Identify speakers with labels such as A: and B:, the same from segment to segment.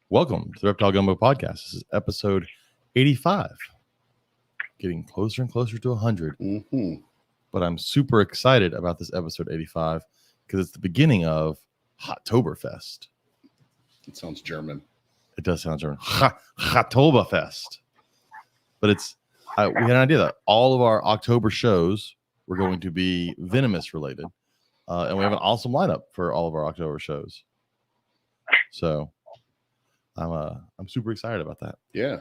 A: Welcome to the Reptile Gumbo Podcast. This is episode 85. Getting closer and closer to 100. But I'm super excited about this episode 85 because it's the beginning of Oktoberfest.
B: It sounds German.
A: It does sound German. Oktoberfest. But it's we had an idea that all of our October shows were going to be venomous related. And we have an awesome lineup for all of our October shows. So I'm super excited about that.
B: Yeah,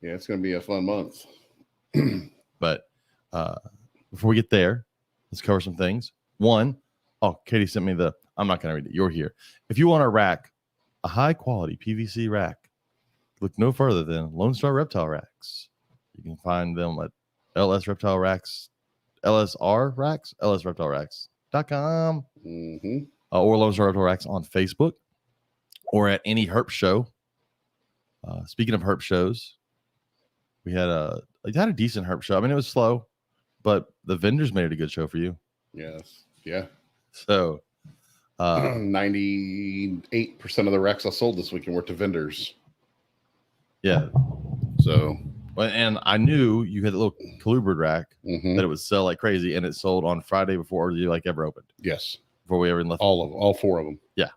B: it's going to be a fun month.
A: But before we get there, let's cover some things. One, Katie sent me I'm not going to read it. You're here. If you want a rack, a high quality PVC rack, look no further than Lone Star Reptile Racks. You can find them at LS Reptile Racks, LSR Racks, LSReptileracks.com, or Lone Star Reptile Racks on Facebook, or at any herp show. Speaking of herp shows, we had a decent herp show. I mean, it was slow, but the vendors made it a good show for you.
B: Yes. Yeah.
A: So
B: 98% of the racks I sold this weekend were to vendors.
A: Yeah.
B: So,
A: and I knew you had a little colubered rack that it would sell like crazy, and it sold on Friday before you ever opened.
B: Yes.
A: Before we ever left.
B: All four of them.
A: Yeah.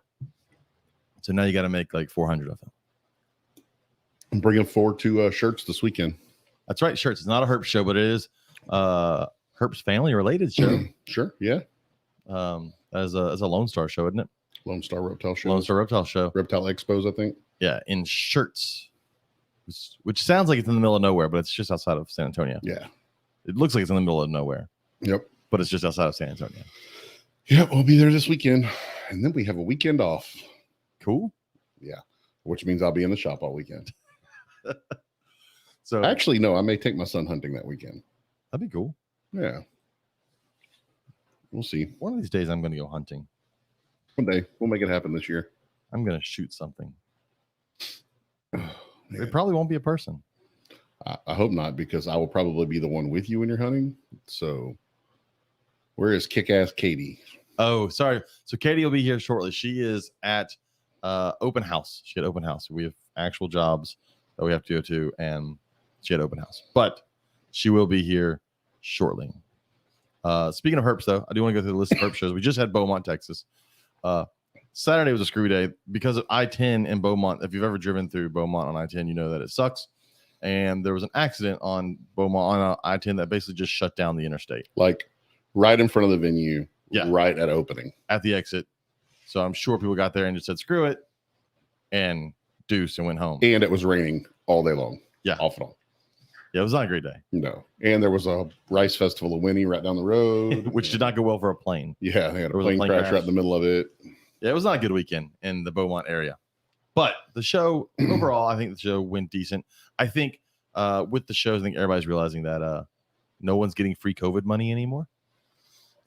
A: So now you got to make like 400 of them.
B: I'm bringing forward to shirts this weekend.
A: That's right, shirts. It's not a herp show, but it is herp's family related show.
B: Sure. Yeah.
A: As a Lone Star show, isn't it?
B: Lone Star Reptile Show.
A: Lone Star Reptile Show.
B: Reptile Expos, I think.
A: Yeah, in shirts, which sounds like it's in the middle of nowhere, but it's just outside of San Antonio.
B: Yeah.
A: It looks like it's in the middle of nowhere.
B: Yep.
A: But it's just outside of San Antonio.
B: Yep, we'll be there this weekend. And then we have a weekend off.
A: Cool.
B: Yeah. Which means I'll be in the shop all weekend.
A: So
B: actually, no, I may take my son hunting that weekend.
A: That'd be cool.
B: Yeah. We'll see.
A: One of these days I'm going to go hunting.
B: One day. We'll make it happen this year.
A: I'm going to shoot something.
B: Oh,
A: it probably won't be a person.
B: I hope not, because I will probably be the one with you when you're hunting. So where is kick-ass Katie?
A: Oh, sorry. So Katie will be here shortly. She is at open house. She had open house. We have actual jobs that we have to go to, and she had open house. But she will be here shortly. Speaking of herps, though, I do want to go through the list of herp shows. We just had Beaumont, Texas. Saturday was a screw day because of I-10 in Beaumont. If you've ever driven through Beaumont on I-10, you know that it sucks. And there was an accident on Beaumont on I-10 that basically just shut down the interstate.
B: Like right in front of the venue, right at opening.
A: At the exit. So I'm sure people got there and just said, screw it, and deuce and went home.
B: And it was raining all day long.
A: Yeah.
B: Off and on.
A: Yeah, it was not a great day.
B: No. And there was a rice festival of Winnie right down the road.
A: Which did not go well for a plane.
B: Yeah, they had a plane crash right in the middle of it.
A: Yeah, it was not a good weekend in the Beaumont area. But the show, overall, I think the show went decent. I think with the shows, I think everybody's realizing that no one's getting free COVID money anymore.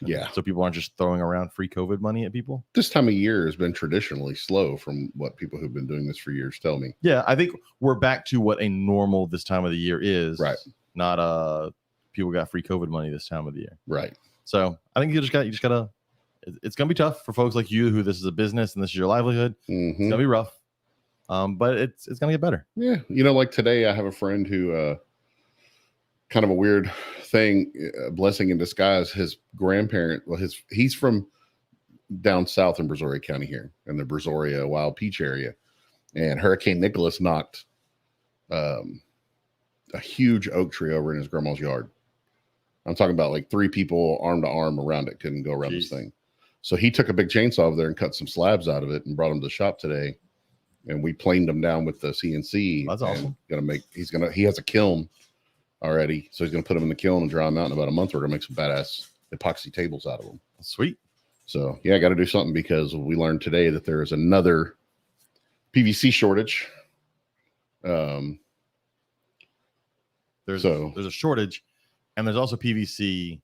B: Yeah.
A: So people aren't just throwing around free COVID money at people.
B: This time of year has been traditionally slow from what people who've been doing this for years tell me.
A: Yeah, I think we're back to what a normal this time of the year is.
B: Right.
A: Not people got free COVID money this time of the year.
B: Right.
A: So I think you just gotta it's gonna be tough for folks like you who this is a business and this is your livelihood. It's gonna be rough. But it's gonna get better.
B: Yeah. Like today I have a friend who kind of a weird thing, blessing in disguise. His grandparent, he's from down south in Brazoria County here in the Brazoria Wild Peach area, and Hurricane Nicholas knocked a huge oak tree over in his grandma's yard. I'm talking about like 3 people arm to arm around it, couldn't go around this thing. So he took a big chainsaw over there and cut some slabs out of it and brought them to the shop today, and we planed them down with the CNC.
A: That's awesome.
B: He has a kiln already, so he's going to put them in the kiln and dry them out. In about a month, we're going to make some badass epoxy tables out of them.
A: Sweet.
B: So yeah, I got to do something because we learned today that there is another PVC shortage.
A: There's a shortage, and there's also PVC.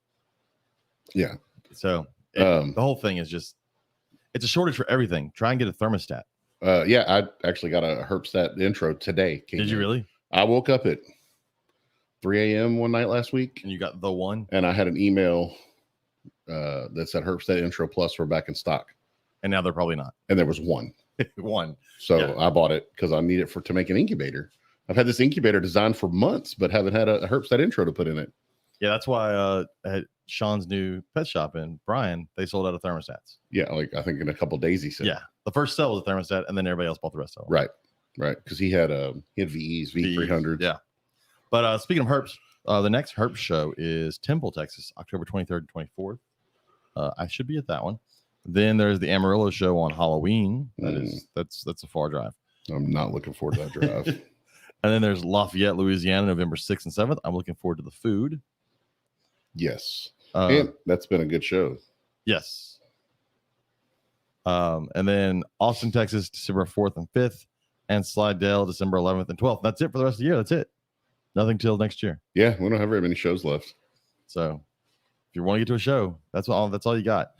B: Yeah.
A: So the whole thing is it's a shortage for everything. Try and get a thermostat.
B: Yeah, I actually got a Herpstat intro today.
A: Did you really?
B: I woke up at 3 a.m. one night last week.
A: And you got the one?
B: And I had an email that said Herpstat Intro Plus were back in stock.
A: And now they're probably not.
B: And there was one.
A: One.
B: So
A: Yeah.
B: I bought it because I need it to make an incubator. I've had this incubator designed for months, but haven't had a Herpstead intro to put in it.
A: Yeah, that's why at Sean's new pet shop in Bryan, they sold out of thermostats.
B: Yeah, like I think in a couple of days he said.
A: Yeah, the first sell was a thermostat, and then everybody else bought the rest of them.
B: Right, because he had VEs, V300s.
A: Yeah, but speaking of herps, the next herp show is Temple, Texas, October 23rd and 24th. I should be at that one. Then there's the Amarillo show on Halloween. That's a far drive.
B: I'm not looking forward to that drive.
A: And then there's Lafayette, Louisiana, November 6th and 7th. I'm looking forward to the food.
B: Yes. And that's been a good show.
A: Yes. And then Austin, Texas, December 4th and 5th. And Slidell, December 11th and 12th. That's it for the rest of the year. That's it. Nothing till next year.
B: Yeah, we don't have very many shows left.
A: So if you want to get to a show, that's all you got.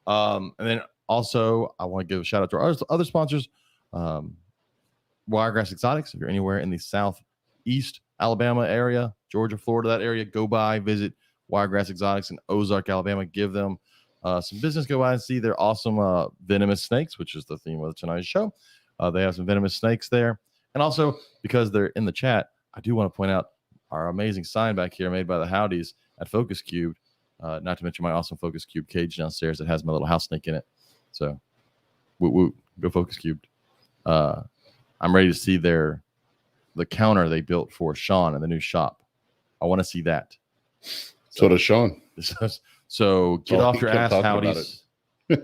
A: And then also, I want to give a shout out to our other sponsors. Wiregrass Exotics. If you're anywhere in the southeast Alabama area, Georgia, Florida, that area, go by, visit Wiregrass Exotics in Ozark, Alabama. Give them some business. Go by and see their awesome venomous snakes, which is the theme of tonight's show. They have some venomous snakes there. And also, because they're in the chat, I do want to point out our amazing sign back here made by the Howdies at Focus Cubed. Not to mention my awesome Focus Cube cage downstairs that has my little house snake in it. So, woot woot, go Focus Cubed. I'm ready to see the counter they built for Sean in the new shop. I want to see that.
B: So does Sean.
A: So get off your ass, Howdies.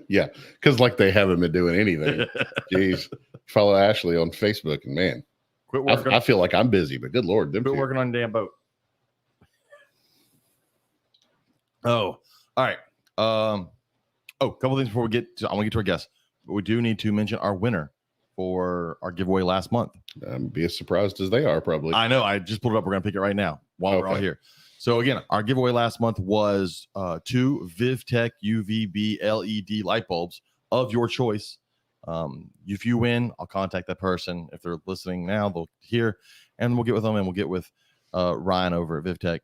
B: Yeah, because like they haven't been doing anything. Jeez, follow Ashley on Facebook, and man,
A: quit working.
B: I feel like I'm busy, but good Lord,
A: quit working on the damn boat. Oh, all right. A couple things before we get to, I want to get to our guests, but we do need to mention our winner for our giveaway last month.
B: Be as surprised as they are, probably.
A: I know. I just pulled it up. We're going to pick it right now while we're all here. So again, our giveaway last month was 2 VivTech UVB LED light bulbs of your choice. If you win, I'll contact that person. If they're listening now, they'll hear, and we'll get with them, and we'll get with Ryan over at VivTech,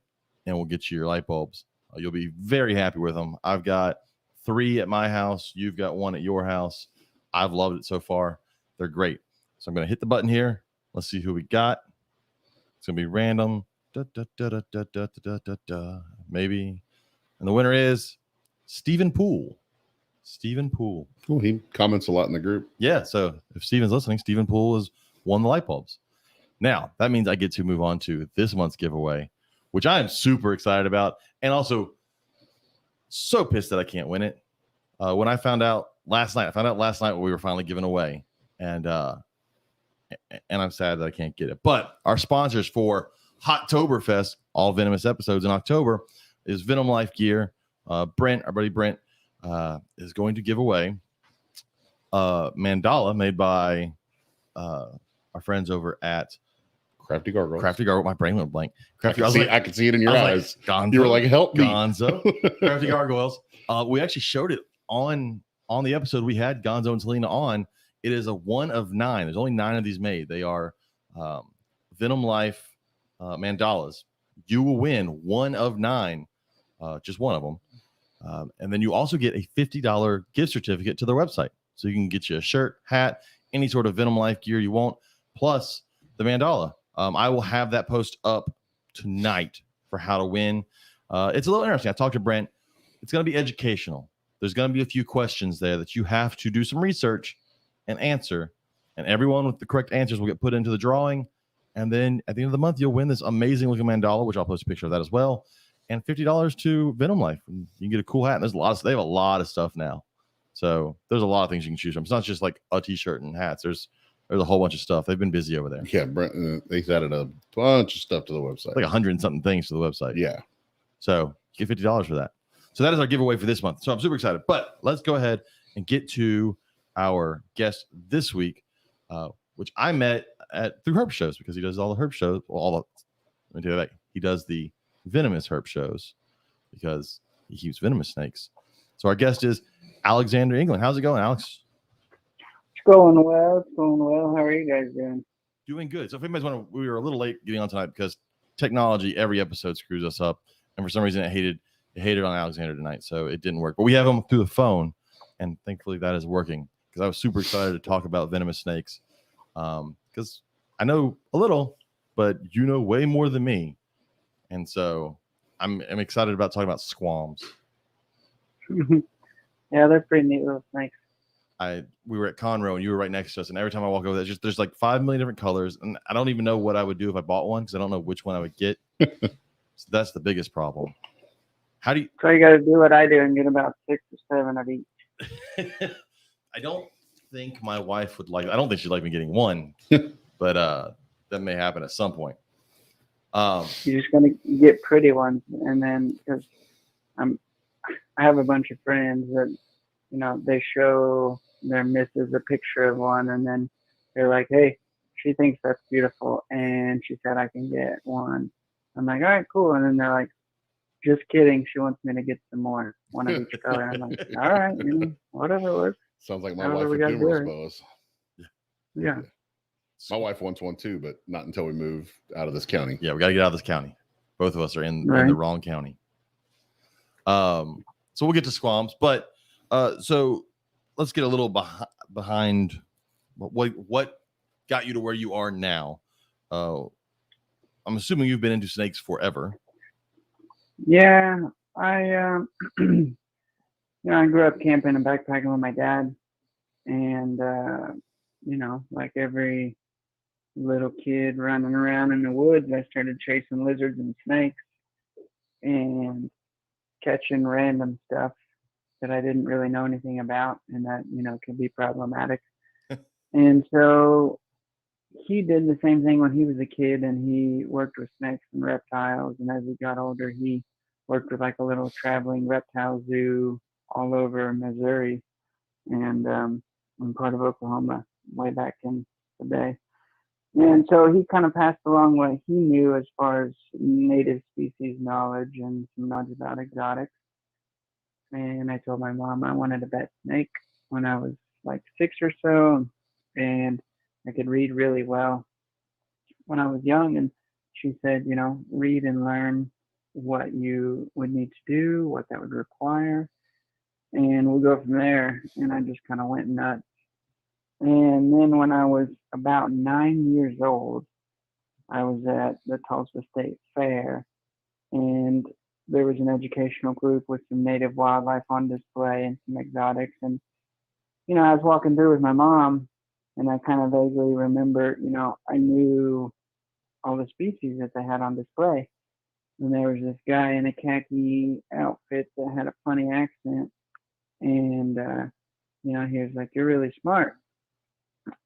A: and we'll get you your light bulbs. You'll be very happy with them. I've got 3 at my house. You've got 1 at your house. I've loved it so far. They're great. So I'm going to hit the button here. Let's see who we got. It's going to be random. Maybe. And the winner is Stephen Poole. Stephen Poole.
B: Cool. He comments a lot in the group.
A: Yeah. So if Stephen's listening, Stephen Poole has won the light bulbs. Now, that means I get to move on to this month's giveaway, which I am super excited about. And also so pissed that I can't win it. When I found out last night what we were finally giving away. And I'm sad that I can't get it. But our sponsors for Hottoberfest, all venomous episodes in October, is Venom Life Gear. Brent, our buddy Brent, is going to give away mandala made by our friends over at
B: Crafty Gargoyle.
A: Crafty Gargoyle. My brain went blank.
B: I could see it in your eyes.
A: Like, Gonzo,
B: you were like, help me.
A: Gonzo. Crafty Gargoyles. We actually showed it on the episode we had Gonzo and Selena on. It is a 1 of 9. There's only 9 of these made. They are Venom Life mandalas. You will win 1 of 9, just one of them. And then you also get a $50 gift certificate to their website. So you can get you a shirt, hat, any sort of Venom Life gear you want, plus the mandala. I will have that post up tonight for how to win. It's a little interesting. I talked to Brent. It's going to be educational. There's going to be a few questions there that you have to do some research and answer. And everyone with the correct answers will get put into the drawing. And then at the end of the month, you'll win this amazing looking mandala, which I'll post a picture of that as well. And $50 to Venom Life. And you can get a cool hat. And they have a lot of stuff now. So there's a lot of things you can choose from. It's not just like a t-shirt and hats. There's a whole bunch of stuff. They've been busy over there.
B: Yeah, Brent, they've added a bunch of stuff to the website.
A: Like 100 and something things to the website.
B: Yeah.
A: So you get $50 for that. So that is our giveaway for this month. So I'm super excited. But let's go ahead and get to our guest this week, which I met through herp shows because he does all the herp shows. Well, let me tell you that. He does the venomous herp shows because he keeps venomous snakes. So our guest is Alexander England. How's it going, Alex?
C: It's going well. How are you guys doing?
A: Doing good. So if anybody's wondering, we were a little late getting on tonight because technology, every episode screws us up. And for some reason, it hated on Alexander tonight. So it didn't work. But we have him through the phone. And thankfully that is working. because I was super excited to talk about venomous snakes. Because I know a little, but you know way more than me, and so I'm excited about talking about squams.
C: Yeah, they're pretty neat little snakes.
A: We were at Conroe and you were right next to us, and every time I walk over there, there's like 5 million different colors, and I don't even know what I would do if I bought one because I don't know which one I would get. So that's the biggest problem. How do you?
C: So you got to do what I do and get about 6 or 7 of each.
A: I don't think my wife would like. I don't think she'd like me getting one, but that may happen at some point.
C: You're just gonna get pretty ones, and then because I have a bunch of friends that they show their missus a picture of one, and then they're like, "Hey, she thinks that's beautiful, and she said I can get one." I'm like, "All right, cool," and then they're like, "Just kidding, she wants me to get some more, one of each color." I'm like, "All right, whatever works."
B: Sounds like my
C: However
B: wife
C: we
B: with
C: gotta do
B: numerous
C: it.
B: boas.
C: Yeah.
B: My wife wants one too, but not until we move out of this county.
A: Yeah, we got to get out of this county. Both of us are in
C: Right.
A: the wrong county. So we'll get to squams, but so let's get a little behind what got you to where you are now. I'm assuming you've been into snakes forever.
C: Yeah, I I grew up camping and backpacking with my dad, and like every little kid running around in the woods, I started chasing lizards and snakes and catching random stuff that I didn't really know anything about, and that could be problematic. And so he did the same thing when he was a kid, and he worked with snakes and reptiles. And as he got older, he worked with like a little traveling reptile zoo all over Missouri and part of Oklahoma way back in the day. And so he kind of passed along what he knew as far as native species knowledge and some knowledge about exotics. And I told my mom I wanted a pet snake when I was like 6 or so, and I could read really well when I was young. And she said, read and learn what you would need to do, what that would require, and we'll go from there. And I just kind of went nuts. And then when I was about 9 years old, I was at the Tulsa State Fair, and there was an educational group with some native wildlife on display and some exotics. And, I was walking through with my mom, and I kind of vaguely remember, I knew all the species that they had on display. And there was this guy in a khaki outfit that had a funny accent. And, he was like, "You're really smart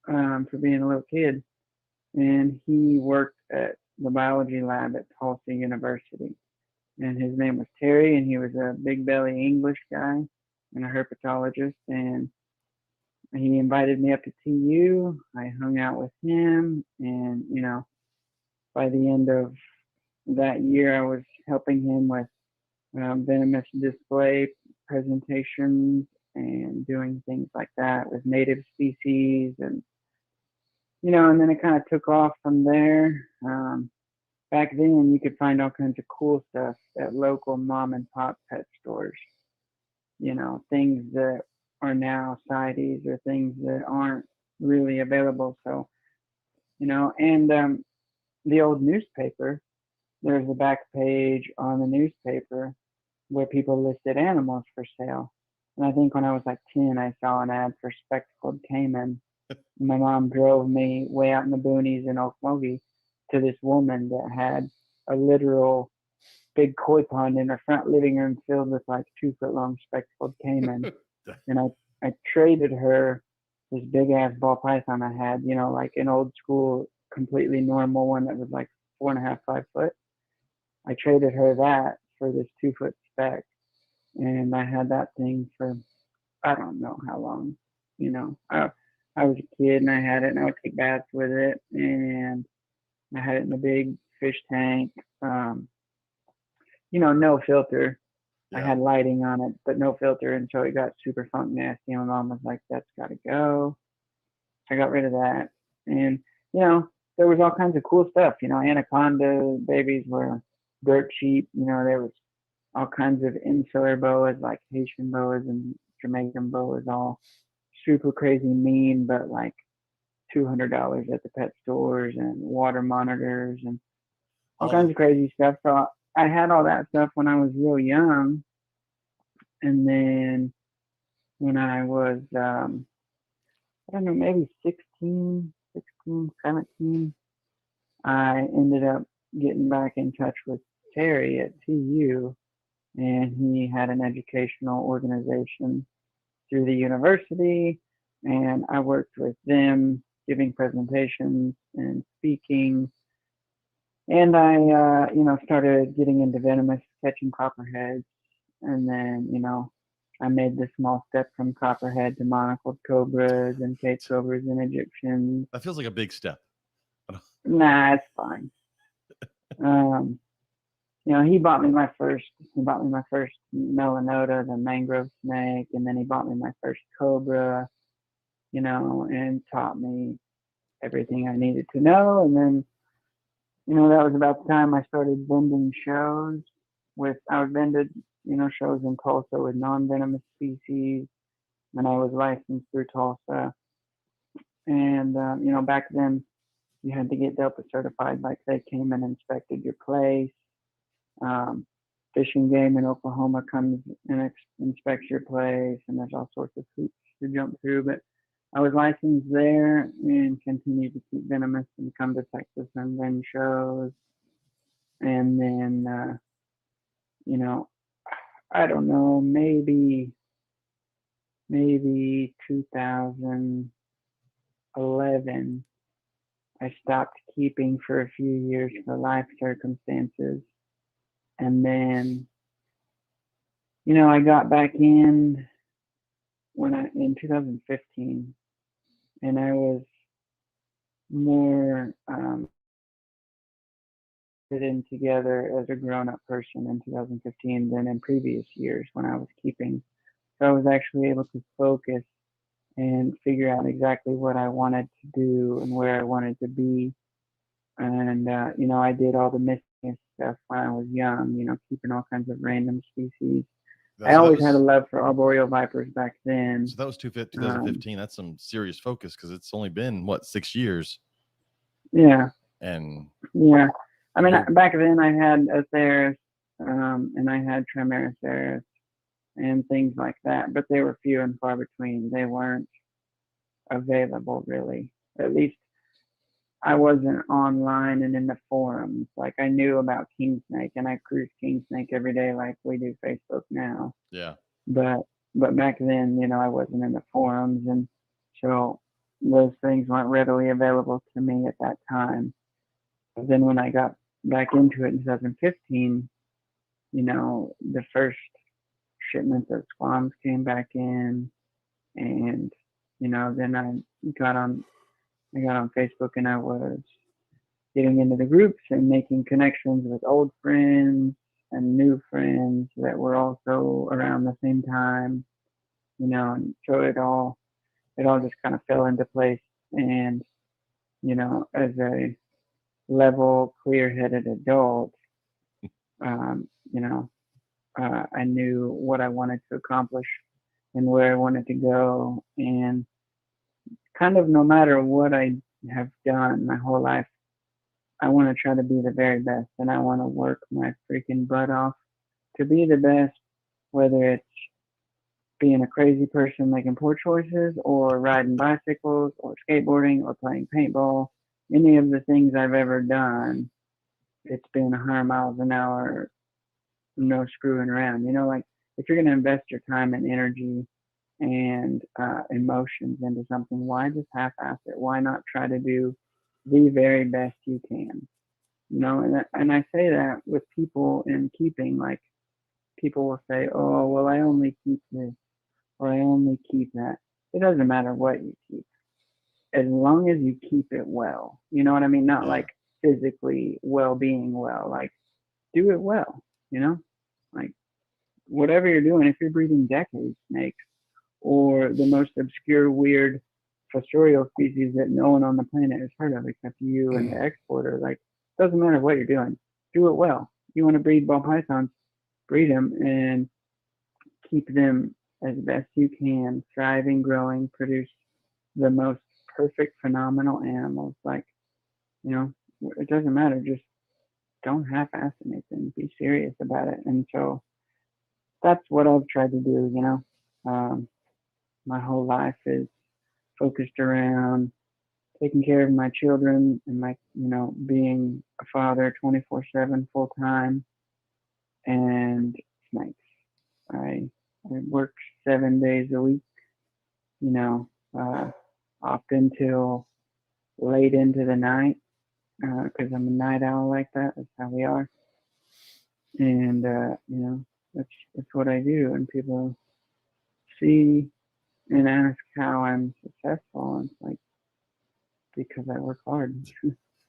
C: for being a little kid." And he worked at the biology lab at Tulsa University. And his name was Terry, and he was a big belly English guy and a herpetologist. And he invited me up to TU. I hung out with him, and by the end of that year, I was helping him with venomous display presentations and doing things like that with native species, and and then it kind of took off from there. Back then, you could find all kinds of cool stuff at local mom and pop pet stores. Things that are now CITES or things that aren't really available. So, and the old newspaper, there's a back page on the newspaper where people listed animals for sale. And I think when I was like 10, I saw an ad for spectacled caiman. My mom drove me way out in the boonies in Okmulgee to this woman that had a literal big koi pond in her front living room filled with like 2-foot long spectacled caiman. And I traded her this big ass ball python I had, like an old school, completely normal one that was like 4.5, 5 foot. I traded her that for this 2-foot spec. And I had that thing for, I don't know how long, I was a kid and I had it, and I would take baths with it, and I had it in a big fish tank, no filter.
A: Yeah.
C: I had lighting on it, but no filter, and so it got super funk nasty. And my mom was like, "That's got to go." I got rid of that, and there was all kinds of cool stuff. Anaconda babies were dirt cheap. There was all kinds of insular boas like Haitian boas and Jamaican boas, all super crazy mean, but like $200 at the pet stores and water monitors and all kinds of crazy stuff. So I had all that stuff when I was real young. And then when I was, I don't know, maybe 16, 17, I ended up getting back in touch with Terry at TU, and he had an educational organization through the university, and I worked with them giving presentations and speaking. And I, started getting into venomous, catching copperheads. And then, I made the small step from copperhead to monocled cobras and Cape cobras and Egyptians.
A: That feels like a big step.
C: Nah, it's fine. He bought me my first melanota, the mangrove snake, and then he bought me my first cobra, and taught me everything I needed to know. And then, that was about the time I started vending shows I was vended, shows in Tulsa with non-venomous species, and I was licensed through Tulsa. And, back then you had to get DELPA certified, like they came and inspected your place. Fish and Game in Oklahoma comes and inspects your place, and there's all sorts of hoops to jump through. But I was licensed there and continued to keep venomous and come to Texas and vend shows. And then, I don't know, maybe 2011, I stopped keeping for a few years for life circumstances. And then, I got back in in 2015, and I was more in together as a grown-up person in 2015 than in previous years when I was keeping. So I was actually able to focus and figure out exactly what I wanted to do and where I wanted to be. And, I did all the missing stuff when I was young, keeping all kinds of random species. I always had a love for arboreal vipers back then.
A: So that was 2015. That's some serious focus because it's only been, 6 years?
C: Yeah.
A: And
C: yeah. I mean, back then I had Atheris, and I had Trimeretheris and things like that, but they were few and far between. They weren't available really. At least I wasn't online and in the forums. Like I knew about King Snake, and I cruised King Snake every day like we do Facebook now.
A: Yeah.
C: But back then, I wasn't in the forums, and so those things weren't readily available to me at that time. But then when I got back into it in 2015, the first shipments of squams came back in, and then I got on Facebook, and I was getting into the groups and making connections with old friends and new friends that were also around the same time, and so it all just kind of fell into place. And as a level, clear-headed adult, I knew what I wanted to accomplish and where I wanted to go. And kind of no matter what I have done my whole life, I want to try to be the very best, and I want to work my freaking butt off to be the best, whether it's being a crazy person making poor choices, or riding bicycles, or skateboarding, or playing paintball. Any of the things I've ever done, it's been 100 miles an hour, no screwing around. Like if you're going to invest your time and energy and emotions into something, why just half-ass it? Why not try to do the very best you can? And I say that with people in keeping. Like people will say, oh, well, I only keep this, or I only keep that. It doesn't matter what you keep, as long as you keep it well. You know what I mean? Not like physically well-being well, like do it well, like whatever you're doing. If you're breeding decade snakes or the most obscure, weird fossorial species that no one on the planet has heard of except you and the exporter, like doesn't matter what you're doing, do it well. You want to breed ball pythons, breed them and keep them as best you can, thriving, growing, produce the most perfect, phenomenal animals. Like, you know, it doesn't matter. Just don't half-ass anything. Be serious about it. And so that's what I've tried to do, you know. My whole life is focused around taking care of my children and my, you know, being a father 24/7 full time and snakes. I work 7 days a week, you know, often till late into the night because I'm a night owl like that. That's how we are. And, you know, that's what I do. And people see and ask how I'm successful. And it's like, because I work hard.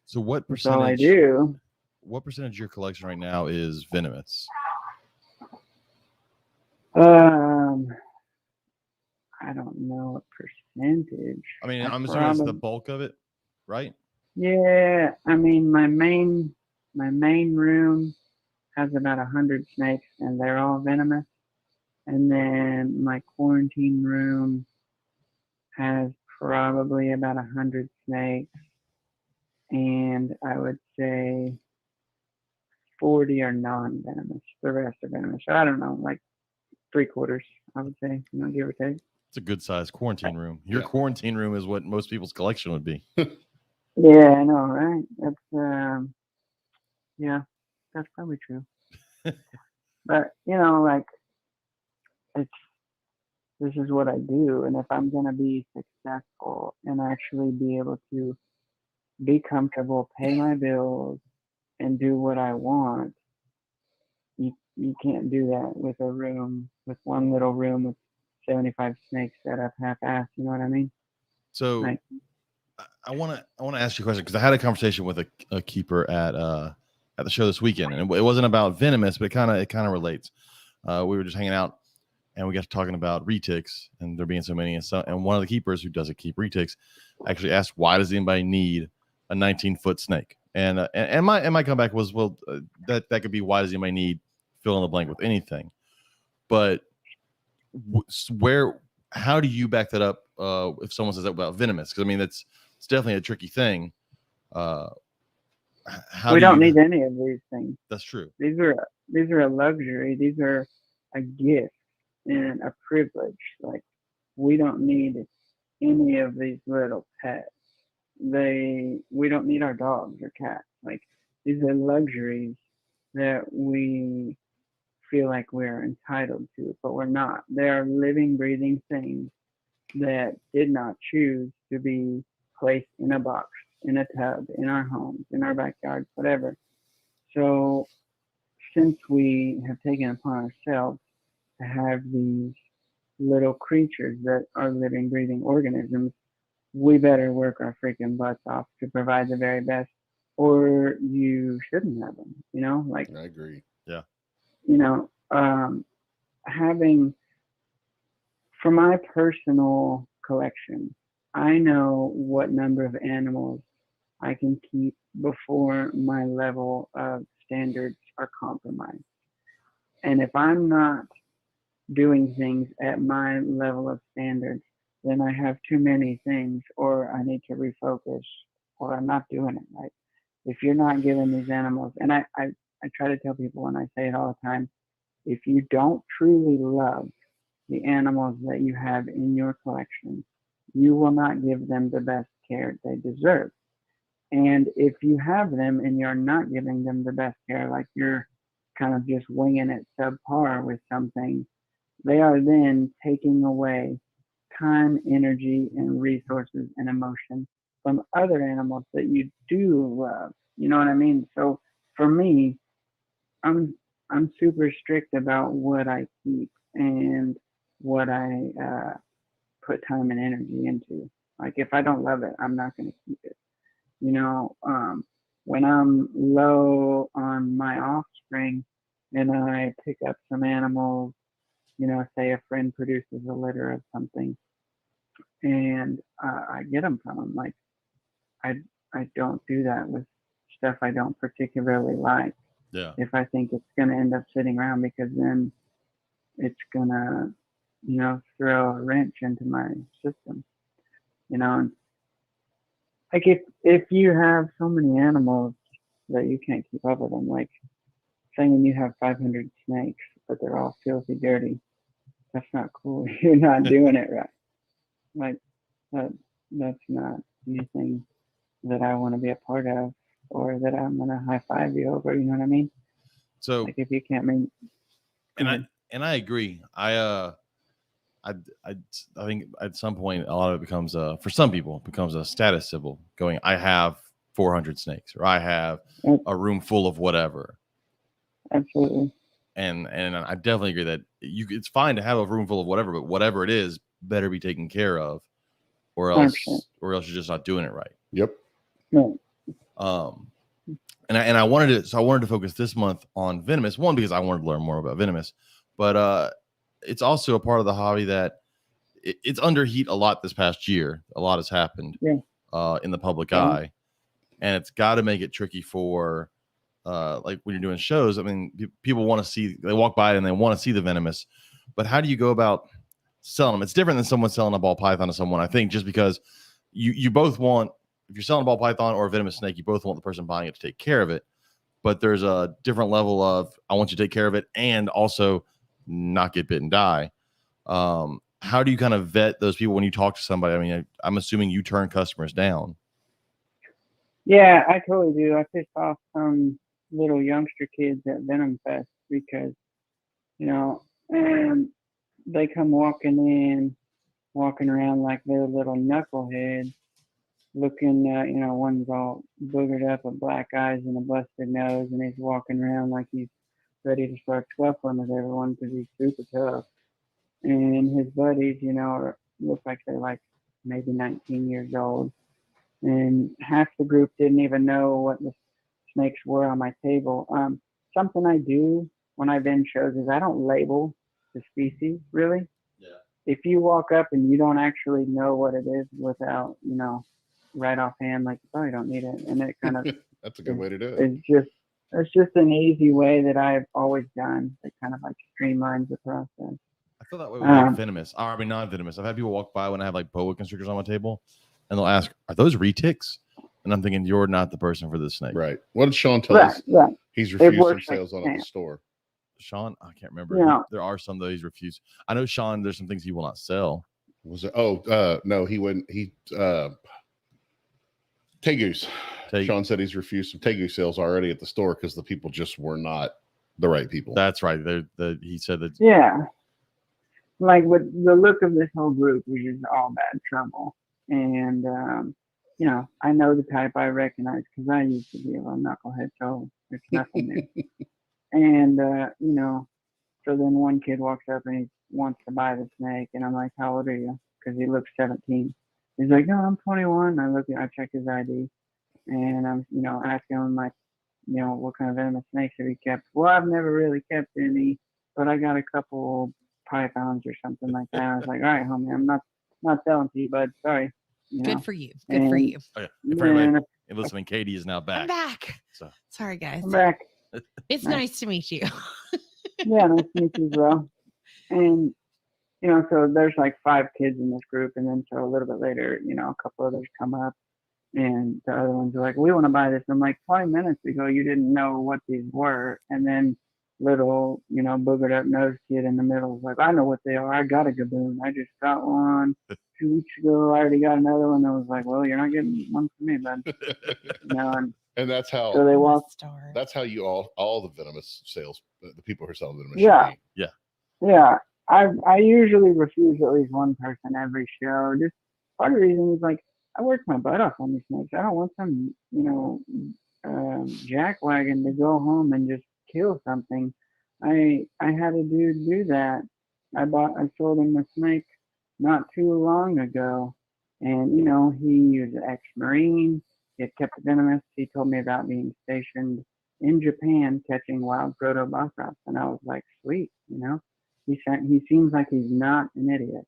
A: So what
C: That's all I
A: percentage?
C: do.
A: What percentage of your collection right now is venomous?
C: I don't know a percentage.
A: I mean,
C: I
A: I'm assuming it's the
C: probably,
A: bulk of it, right?
C: yeah. I mean, my main room has about 100 snakes, and they're all venomous. And then my quarantine room has probably about 100 snakes, and I would say 40 are non-venomous. The rest are venomous. So I don't know, like 3/4, I would say, you know, give or take.
A: It's a good sized quarantine room. Your
B: Yeah.
A: quarantine room is what most people's collection would be.
C: Yeah, I know, right? That's yeah, that's probably true. But you know, like it's this is what I do, and if I'm gonna be successful and actually be able to be comfortable, pay my bills, and do what I want, you can't do that with a room with one little room with 75 snakes set up half-assed. You know what I mean?
A: So
C: Like,
A: I want to ask you a question because I had a conversation with a keeper at the show this weekend, and it wasn't about venomous, but it kind of relates. We were just hanging out, and we got to talking about retics and there being so many, and one of the keepers who doesn't keep retics actually asked, "Why does anybody need a 19-foot snake?" And my comeback was, well, that could be, why does anybody need fill in the blank with anything, but how do you back that up if someone says that about venomous? Because I mean, it's definitely a tricky thing. How
C: we
A: do
C: don't
A: you?
C: need any of these things.
A: That's true.
C: These are a luxury. These are a gift and a privilege. Like, we don't need any of these little pets. We don't need our dogs or cats. Like, these are luxuries that we feel like we're entitled to, but we're not. They are living, breathing things that did not choose to be placed in a box, in a tub, in our homes, in our backyards, whatever. So since we have taken upon ourselves to have these little creatures that are living, breathing organisms, we better work our freaking butts off to provide the very best, or you shouldn't have them. You know, like,
B: I agree.
A: Yeah.
C: you know, having, for my personal collection, I know what number of animals I can keep before my level of standards are compromised. And if I'm not doing things at my level of standards, then I have too many things, or I need to refocus, or I'm not doing it right. If you're not giving these animals, and I try to tell people, and I say it all the time, if you don't truly love the animals that you have in your collection, you will not give them the best care they deserve. And if you have them and you're not giving them the best care, like you're kind of just winging it subpar with something, they are then taking away time, energy, and resources and emotion from other animals that you do love. You know what I mean? So for me, I'm I'm super strict about what I keep and what I put time and energy into. Like, if I don't love it, I'm not going to keep it. You know, when I'm low on my offspring and I pick up some animals, you know, say a friend produces a litter of something and I get them from them. Like, I I don't do that with stuff I don't particularly like.
A: Yeah.
C: If I think it's going to end up sitting around, because then it's going to throw a wrench into my system. And like if you have so many animals that you can't keep up with them, like saying you have 500 snakes, but they're all filthy dirty, that's not cool. You're not doing it right. Like that's not anything that I want to be a part of, or that I'm gonna high five you over. You know what I mean?
A: So,
C: Like if you can't make,
A: and I agree. I think at some point a lot of it becomes for some people becomes a status symbol. Going, I have 400 snakes, or I have a room full of whatever.
C: Absolutely.
A: And I definitely agree that it's fine to have a room full of whatever, but whatever it is better be taken care of, or else
C: 100%.
A: you're just not doing it right.
B: Yep.
C: No.
A: And I wanted to focus this month on venomous, one, because I wanted to learn more about venomous, but it's also a part of the hobby that it's under heat a lot this past year. A lot has happened in the public eye, and it's got to make it tricky for like when you're doing shows. I mean, people want to see, they walk by and they want to see the venomous, but how do you go about selling them? It's different than someone selling a ball python to someone, I think, just because you both want, if you're selling a ball python or a venomous snake, you both want the person buying it to take care of it, but there's a different level of, I want you to take care of it and also not get bit and die. How do you kind of vet those people when you talk to somebody? I mean, I'm assuming you turn customers down.
C: Yeah, I totally do. I pissed off some little youngster kids at Venom Fest because, and they come walking around like they're little knuckleheads, looking, one's all boogered up with black eyes and a busted nose, and he's walking around like he's ready to start scuffling with everyone because he's super tough. And his buddies, look like they're like maybe 19 years old. And half the group didn't even know what the snakes were on my table. Something I do when I vend shows is I don't label the species, really.
A: Yeah.
C: If you walk up and you don't actually know what it is without, right offhand, like, you probably don't need it. And it kind of
B: that's a good way to do it.
C: It's just an easy way that I've always done that kind of like streamlines the process.
A: I feel that way with like venomous. I mean, non-venomous. I've had people walk by when I have like boa constrictors on my table, and they'll ask, "Are those retics?" And I'm thinking, you're not the person for this snake.
B: Right. What did Sean tell us?
C: Right.
B: He's refused some sales on at the store.
A: Sean, I can't remember. There are some that he's refused. I know Sean, there's some things he will not sell.
B: Was it? No, he wouldn't. Tegus. Sean said he's refused some Tegu sales already at the store because the people just were not the right people.
A: That's right. He said that.
C: Yeah. Like with the look of this whole group, we is all bad trouble. And, I know the type I recognize because I used to be a little knucklehead, so it's nothing new. And, so then one kid walks up and he wants to buy the snake. And I'm like, how old are you? Because he looks 17. He's like, no, I'm 21. I check his ID. And I'm, asking him, like, what kind of venomous snakes have you kept? Well, I've never really kept any, but I got a couple pythons or something like that. I was like, all right, homie, I'm not selling to you, bud. Sorry.
D: Good for you. Good for you.
A: Okay. For anybody listening, Katie is now back.
D: I'm back.
A: So.
D: Sorry, guys.
C: I'm back.
D: It's nice to meet you.
C: Yeah, nice to meet you as well. And, so there's like 5 kids in this group. And then so a little bit later, a couple others come up. And the other ones are like, we want to buy this. And I'm like, 20 minutes ago, you didn't know what these were. And then little, boogered up nose kid in the middle was like, I know what they are. I got a gaboon. I just got one 2 weeks ago. I already got another one. I was like, well, you're not getting one from me, bud.
B: And that's how.
C: So they walk.
B: That's how you all the venomous sales, the people who are selling venomous.
C: Yeah.
B: Yeah.
C: I usually refuse at least one person every show. Just part of the reason is like I work my butt off on these snakes. I don't want some, jackwagon to go home and just kill something. I had a dude do that. I sold him a snake not too long ago, and he was an ex-Marine. He had kept venomous. He told me about being stationed in Japan catching wild protobosrops, and I was like, sweet, He seems like he's not an idiot.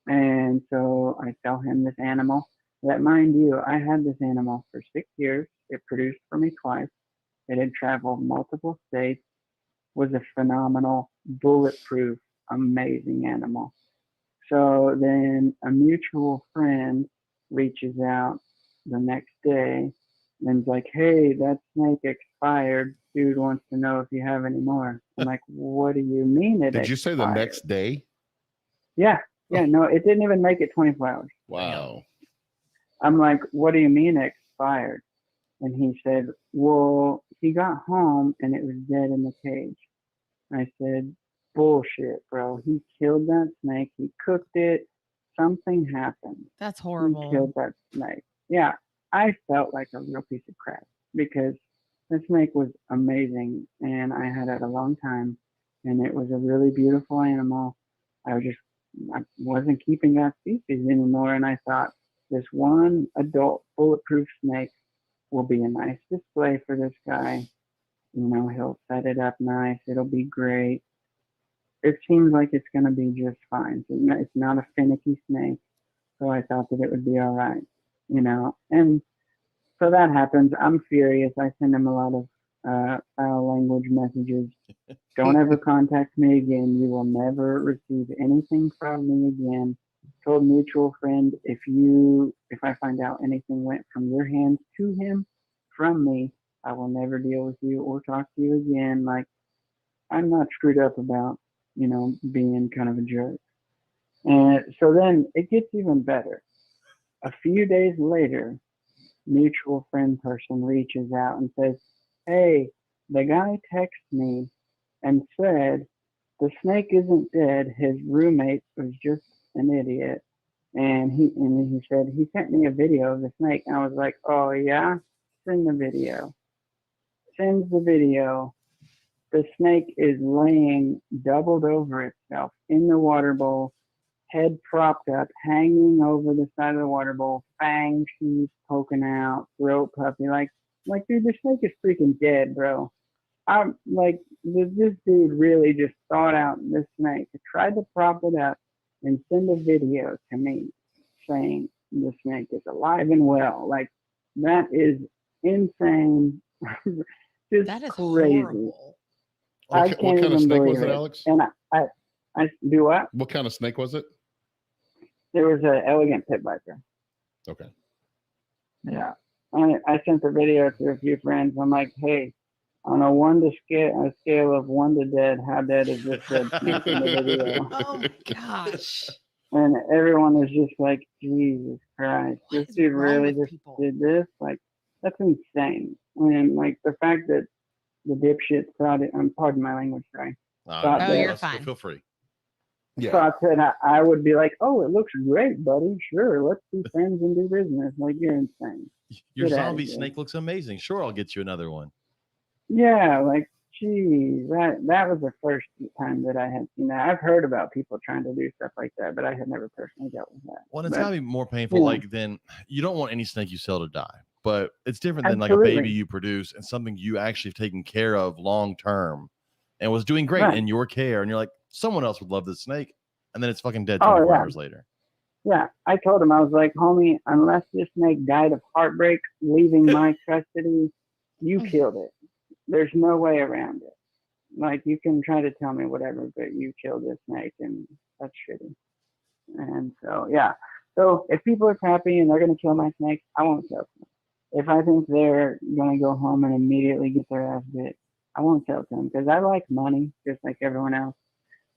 C: And so I sell him this animal that, mind you, I had this animal for 6 years. It produced for me twice. It had traveled multiple states, was a phenomenal bulletproof amazing animal. So then a mutual friend reaches out the next day and is like, hey, that snake expired. Dude wants to know if you have any more. I'm like, what do you mean it
B: Did you say the
C: expired?
B: next day?
C: Yeah. No, it didn't even make it 24 hours.
B: Wow.
C: I'm like, what do you mean it expired? And he said, well, he got home and it was dead in the cage. I said, bullshit, bro. He killed that snake. He cooked it. Something happened.
D: That's
C: He
D: horrible.
C: killed that snake. Yeah, I felt like a real piece of crap because the snake was amazing and I had it a long time and it was a really beautiful animal. I wasn't keeping that species anymore, and I thought this one adult bulletproof snake will be a nice display for this guy. He'll set it up nice. It'll be great. It seems like it's going to be just fine. It's not a finicky snake, so I thought that it would be all right, And so that happens. I'm furious. I send him a lot of foul language messages. Don't ever contact me again. You will never receive anything from me again. Told mutual friend, if I find out anything went from your hands to him from me, I will never deal with you or talk to you again. Like, I'm not screwed up about, being kind of a jerk. And so then it gets even better. A few days later, mutual friend person reaches out and says, hey, the guy texted me and said the snake isn't dead. His roommate was just an idiot. And he said he sent me a video of the snake. And I was like, oh yeah, send the video. Sends the video. The snake is laying doubled over itself in the water bowl, head propped up, hanging over the side of the water bowl, fang teeth poking out, throat puffy. Like, dude, the snake is freaking dead, bro. I'm like, this dude really just thought out this snake, tried to prop it up and send a video to me saying the snake is alive and well. Like, that is insane. Just
D: That is
C: crazy.
D: horrible.
C: I
B: What
C: can't
B: kind of
C: even
B: snake was
C: believe
B: it,
C: it.
B: Alex?
C: And I do what?
B: What kind of snake was it?
C: There was an elegant pit viper.
B: Okay.
C: Yeah. I sent the video to a few friends. I'm like, hey, on a scale of 1 to dead, how dead is this dead snake in the video?
D: Oh my gosh.
C: And everyone was just like, Jesus Christ,
D: What
C: this
D: is
C: dude
D: wrong
C: really
D: with
C: just
D: people?
C: did this? Like, that's insane. And like the fact that the dipshit thought it, pardon my language, sorry.
D: Oh, you're fine.
A: Feel free.
B: Yeah.
C: Thought that I would be like, oh, it looks great, buddy. Sure, let's be friends and do business. Like, you're insane.
A: Your
C: Get outta
A: zombie
C: here.
A: snake looks amazing. Sure, I'll get you another one.
C: Yeah, like, geez, that was the first time that I had seen that. I've heard about people trying to do stuff like that, but I had never personally dealt with that.
A: Well, it's
C: But,
A: got to be more painful.
C: yeah.
A: Like, then you don't want any snake you sell to die, but it's different than like a
C: Absolutely.
A: baby you produce and something you actually have taken care of long term and was doing great
C: Right.
A: in your care. And you're like, someone else would love this snake. And then it's fucking dead
C: Oh,
A: 24
C: yeah.
A: hours later.
C: Yeah, I told him, I was like, homie, unless this snake died of heartbreak leaving my custody, you killed it. There's no way around it. Like, you can try to tell me whatever, but you killed this snake, and that's shitty. And so, yeah. So if people are happy and they're going to kill my snake, I won't sell to them. If I think they're going to go home and immediately get their ass bit, I won't sell to them because I like money just like everyone else.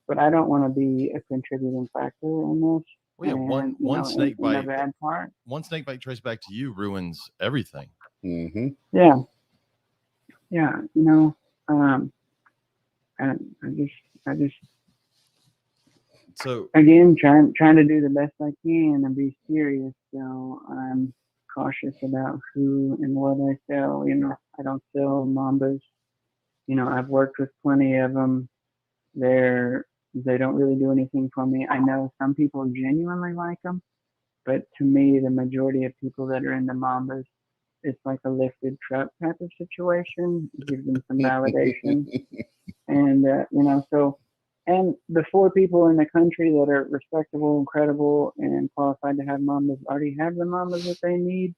C: But I don't want to be a contributing factor in this.
A: Well, yeah,
C: And,
A: one snake
C: in the
A: bite.
C: bad part.
A: One snake bite traced back to you ruins everything.
B: Mm-hmm.
C: Yeah. And I just
A: So
C: again trying to do the best I can and be serious. So I'm cautious about who and what I sell. I don't sell mambas. I've worked with plenty of them. They don't really do anything for me. I know some people genuinely like them, but to me, the majority of people that are into mambas, it's like a lifted truck type of situation. It gives them some validation. And, and the 4 people in the country that are respectable and credible and qualified to have mambas already have the mambas that they need.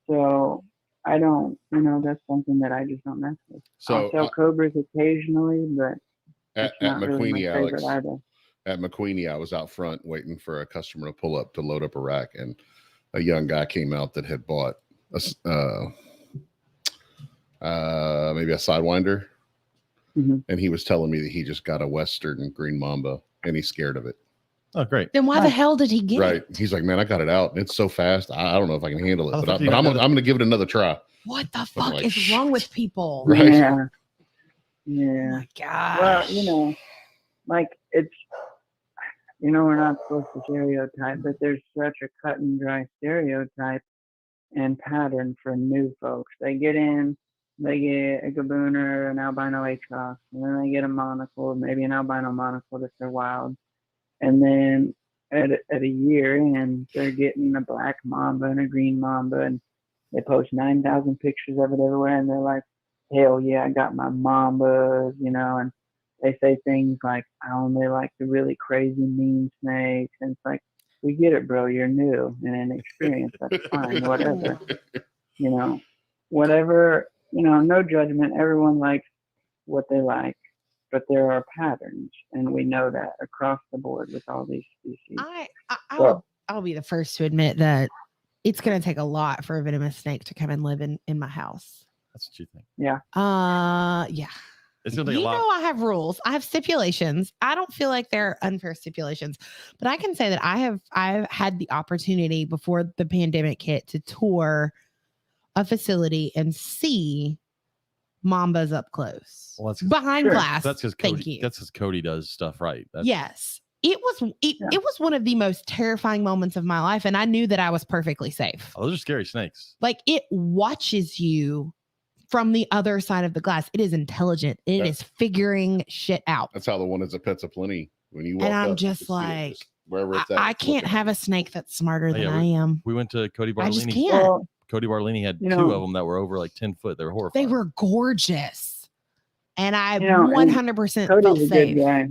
C: So I don't, that's something that I just don't mess with.
B: So
C: I'll sell cobras occasionally, but
B: at
C: it's not really my
B: McQueenie,
C: favorite
B: Alex,
C: either.
B: at McQueenie, I was out front waiting for a customer to pull up to load up a rack, and a young guy came out that had bought maybe a Sidewinder, and he was telling me that he just got a Western green mamba and he's scared of it.
A: Oh, great.
D: Then why the hell did he get
B: Right.
D: it?
B: He's like, man, I got it out and it's so fast. I don't know if I can handle it,
A: Oh,
B: but I'm going to give it another try.
D: What the fuck
B: like,
D: is wrong with people?
B: Right.
C: Yeah.
D: Oh
C: Yeah.
D: my God.
C: Well, you know, like it's, you know, we're not supposed to stereotype, but there's such a cut and dry stereotype and pattern for new folks. They get in, they get a gabooner, an albino H-Cross, and then they get a monocle, maybe an albino monocle if they're wild. And then at a year in, they're getting a black mamba and a green mamba, and they post 9,000 pictures of it everywhere, and they're like, hell yeah, I got my mambas, you know, and they say things like, I only like the really crazy mean snakes, and it's like, we get it, bro, you're new and inexperienced, that's fine, whatever, you know, whatever, you know, no judgment, everyone likes what they like. But there are patterns, and we know that across the board with all these species.
D: I'll be the first to admit that it's going to take a lot for a venomous snake to come and live in my house.
A: That's what you think.
C: Yeah.
D: Yeah.
A: It's going to take a
D: You
A: lot.
D: know, I have rules. I have stipulations. I don't feel like they're unfair stipulations, but I can say that I've had the opportunity before the pandemic hit to tour a facility and see mambas up close.
A: Well, that's
D: behind
C: Sure.
D: glass.
A: That's because
D: Thank
A: Cody.
D: you.
A: That's because Cody does stuff right. That's,
D: Yes. It was one of the most terrifying moments of my life, and I knew that I was perfectly safe.
A: Oh, those are scary snakes.
D: Like, it watches you from the other side of the glass. It is intelligent. It is figuring shit out.
B: That's how the one is at Pets Aplenty. When you walk
D: And I'm
B: up,
D: just
B: you see it,
D: like,
B: just wherever it's at,
D: I
B: it's
D: can't
B: looking
D: have
B: at
D: a snake that's smarter than
A: yeah,
D: I am.
A: We went to Cody
D: I just
A: Barlini.
D: can't.
C: Well,
A: Cody Barlini had
C: You
A: two
C: know-
A: of them that were over like 10 foot. They were horrifying.
D: They were gorgeous. And I
C: You know, and
D: 100% felt
C: Cody's a
D: safe.
C: good guy.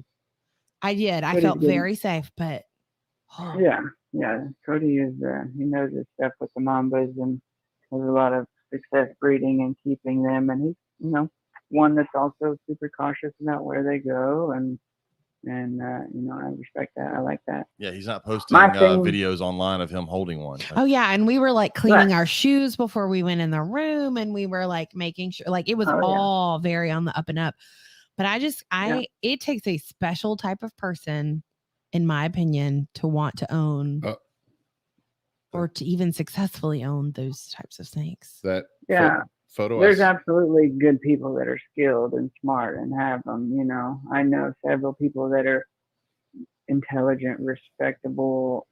D: I did. I
C: Cody's
D: felt
C: good.
D: very safe, but
C: Yeah. Cody is, he knows his stuff with the mambas and has a lot of success breeding and keeping them. And he's, you know, one that's also super cautious about where they go. And you know, I respect that. I like that.
A: Yeah, he's not posting
C: My thing-
A: videos online of him holding one.
D: oh yeah, and we were like cleaning
C: Right.
D: our shoes before we went in the room, and we were like making sure, like, it was
C: Oh, yeah.
D: all very on the up and up. But
C: Yeah.
D: it takes a special type of person, in my opinion, to want to own or to even successfully own those types of snakes.
B: that
C: Yeah.
B: photo.
C: There's absolutely good people that are skilled and smart and have them, you know. I know several people that are intelligent, respectable,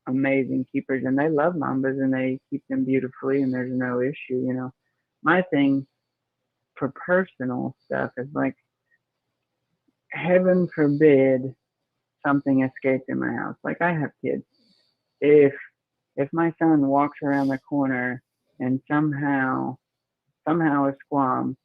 C: amazing keepers, and they love mambas and they keep them beautifully, and there's no issue, you know. My thing for personal stuff is like, heaven forbid something escaped in my house. Like, I have kids. If my son walks around the corner and somehow a squam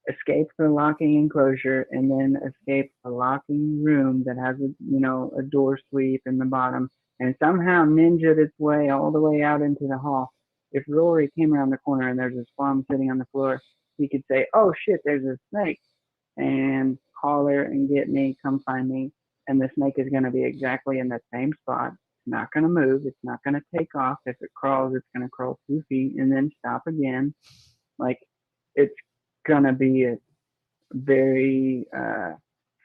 C: escapes the locking enclosure and then escapes a locking room that has a door sweep in the bottom and somehow ninja'd its way all the way out into the hall, if Rory came around the corner and there's a squam sitting on the floor, he could say, oh shit, there's a snake, and holler and get me, come find me, and the snake is going to be exactly in that same spot. It's not going to move. It's not going to take off. If it crawls, it's going to crawl 2 feet and then stop again. Like, it's going to be a very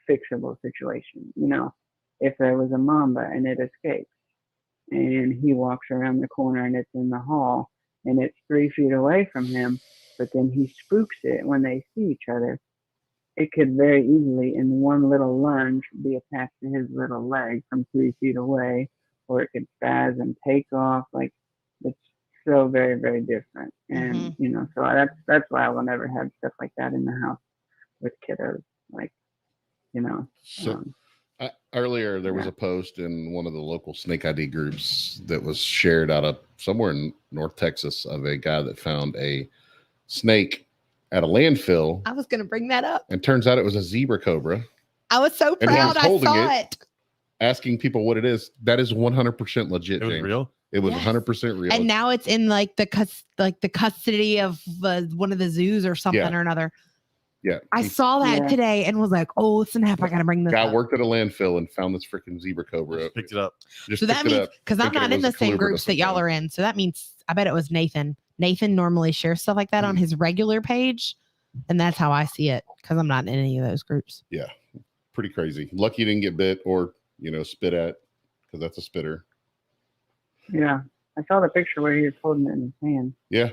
C: fixable situation. You know, if there was a mamba and it escapes and he walks around the corner and it's in the hall and it's 3 feet away from him, but then he spooks it when they see each other, it could very easily, in one little lunge, be attached to his little leg from 3 feet away, or it could spaz and take off. Like, it's so very, very different. And, you know, so that's why I will never have stuff like that in the house with kiddos. Like, you know.
B: So earlier there was a post in one of the local snake ID groups that was shared out of somewhere in North Texas of a guy that found a snake at a landfill.
D: I was going to bring that up.
B: And turns out it was a zebra cobra.
D: I was so
B: And he was
D: proud I
B: holding
D: saw
B: it.
D: it.
B: Asking people what it is. That is 100% legit.
A: It was
B: James.
A: real.
B: It was
D: Yes.
B: 100% real.
D: And now it's in like the custody of one of the zoos or something
B: Yeah.
D: or another.
B: Yeah.
D: I saw that
C: Yeah.
D: today and was like, oh, snap, I got to bring this
B: Guy
D: up.
B: worked at a landfill and found this freaking zebra cobra.
A: Just picked it up.
B: Just
D: So that
B: picked it
D: means,
B: up,
D: because I'm
B: thinking
D: not
B: it
D: in
B: was
D: the
B: a
D: same
B: colubrid or
D: groups that y'all
B: something.
D: are in. So that means I bet it was Nathan. Nathan normally shares stuff like that on his regular page. And that's how I see it because I'm not in any of those groups.
B: Yeah. Pretty crazy. Lucky you didn't get bit or, spit at, because that's a spitter.
C: Yeah. I saw the picture where he was holding it in his hand.
B: Yeah.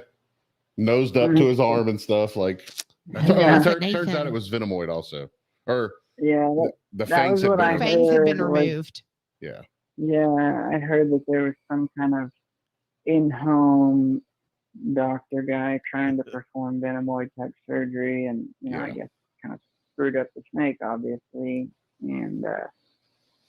B: Nosed up to his arm and stuff. Like,
C: Yeah.
B: turns out it was venomoid also. Or
C: Yeah.
B: the
C: that
B: fangs
C: was
B: had
C: what
B: been
C: I
B: removed.
D: Fangs have been
C: heard was-
D: removed.
B: Yeah.
C: Yeah. I heard that there was some kind of in-home doctor guy trying to perform venomoid type surgery. And, I
B: Yeah.
C: guess kind of screwed up the snake, obviously, and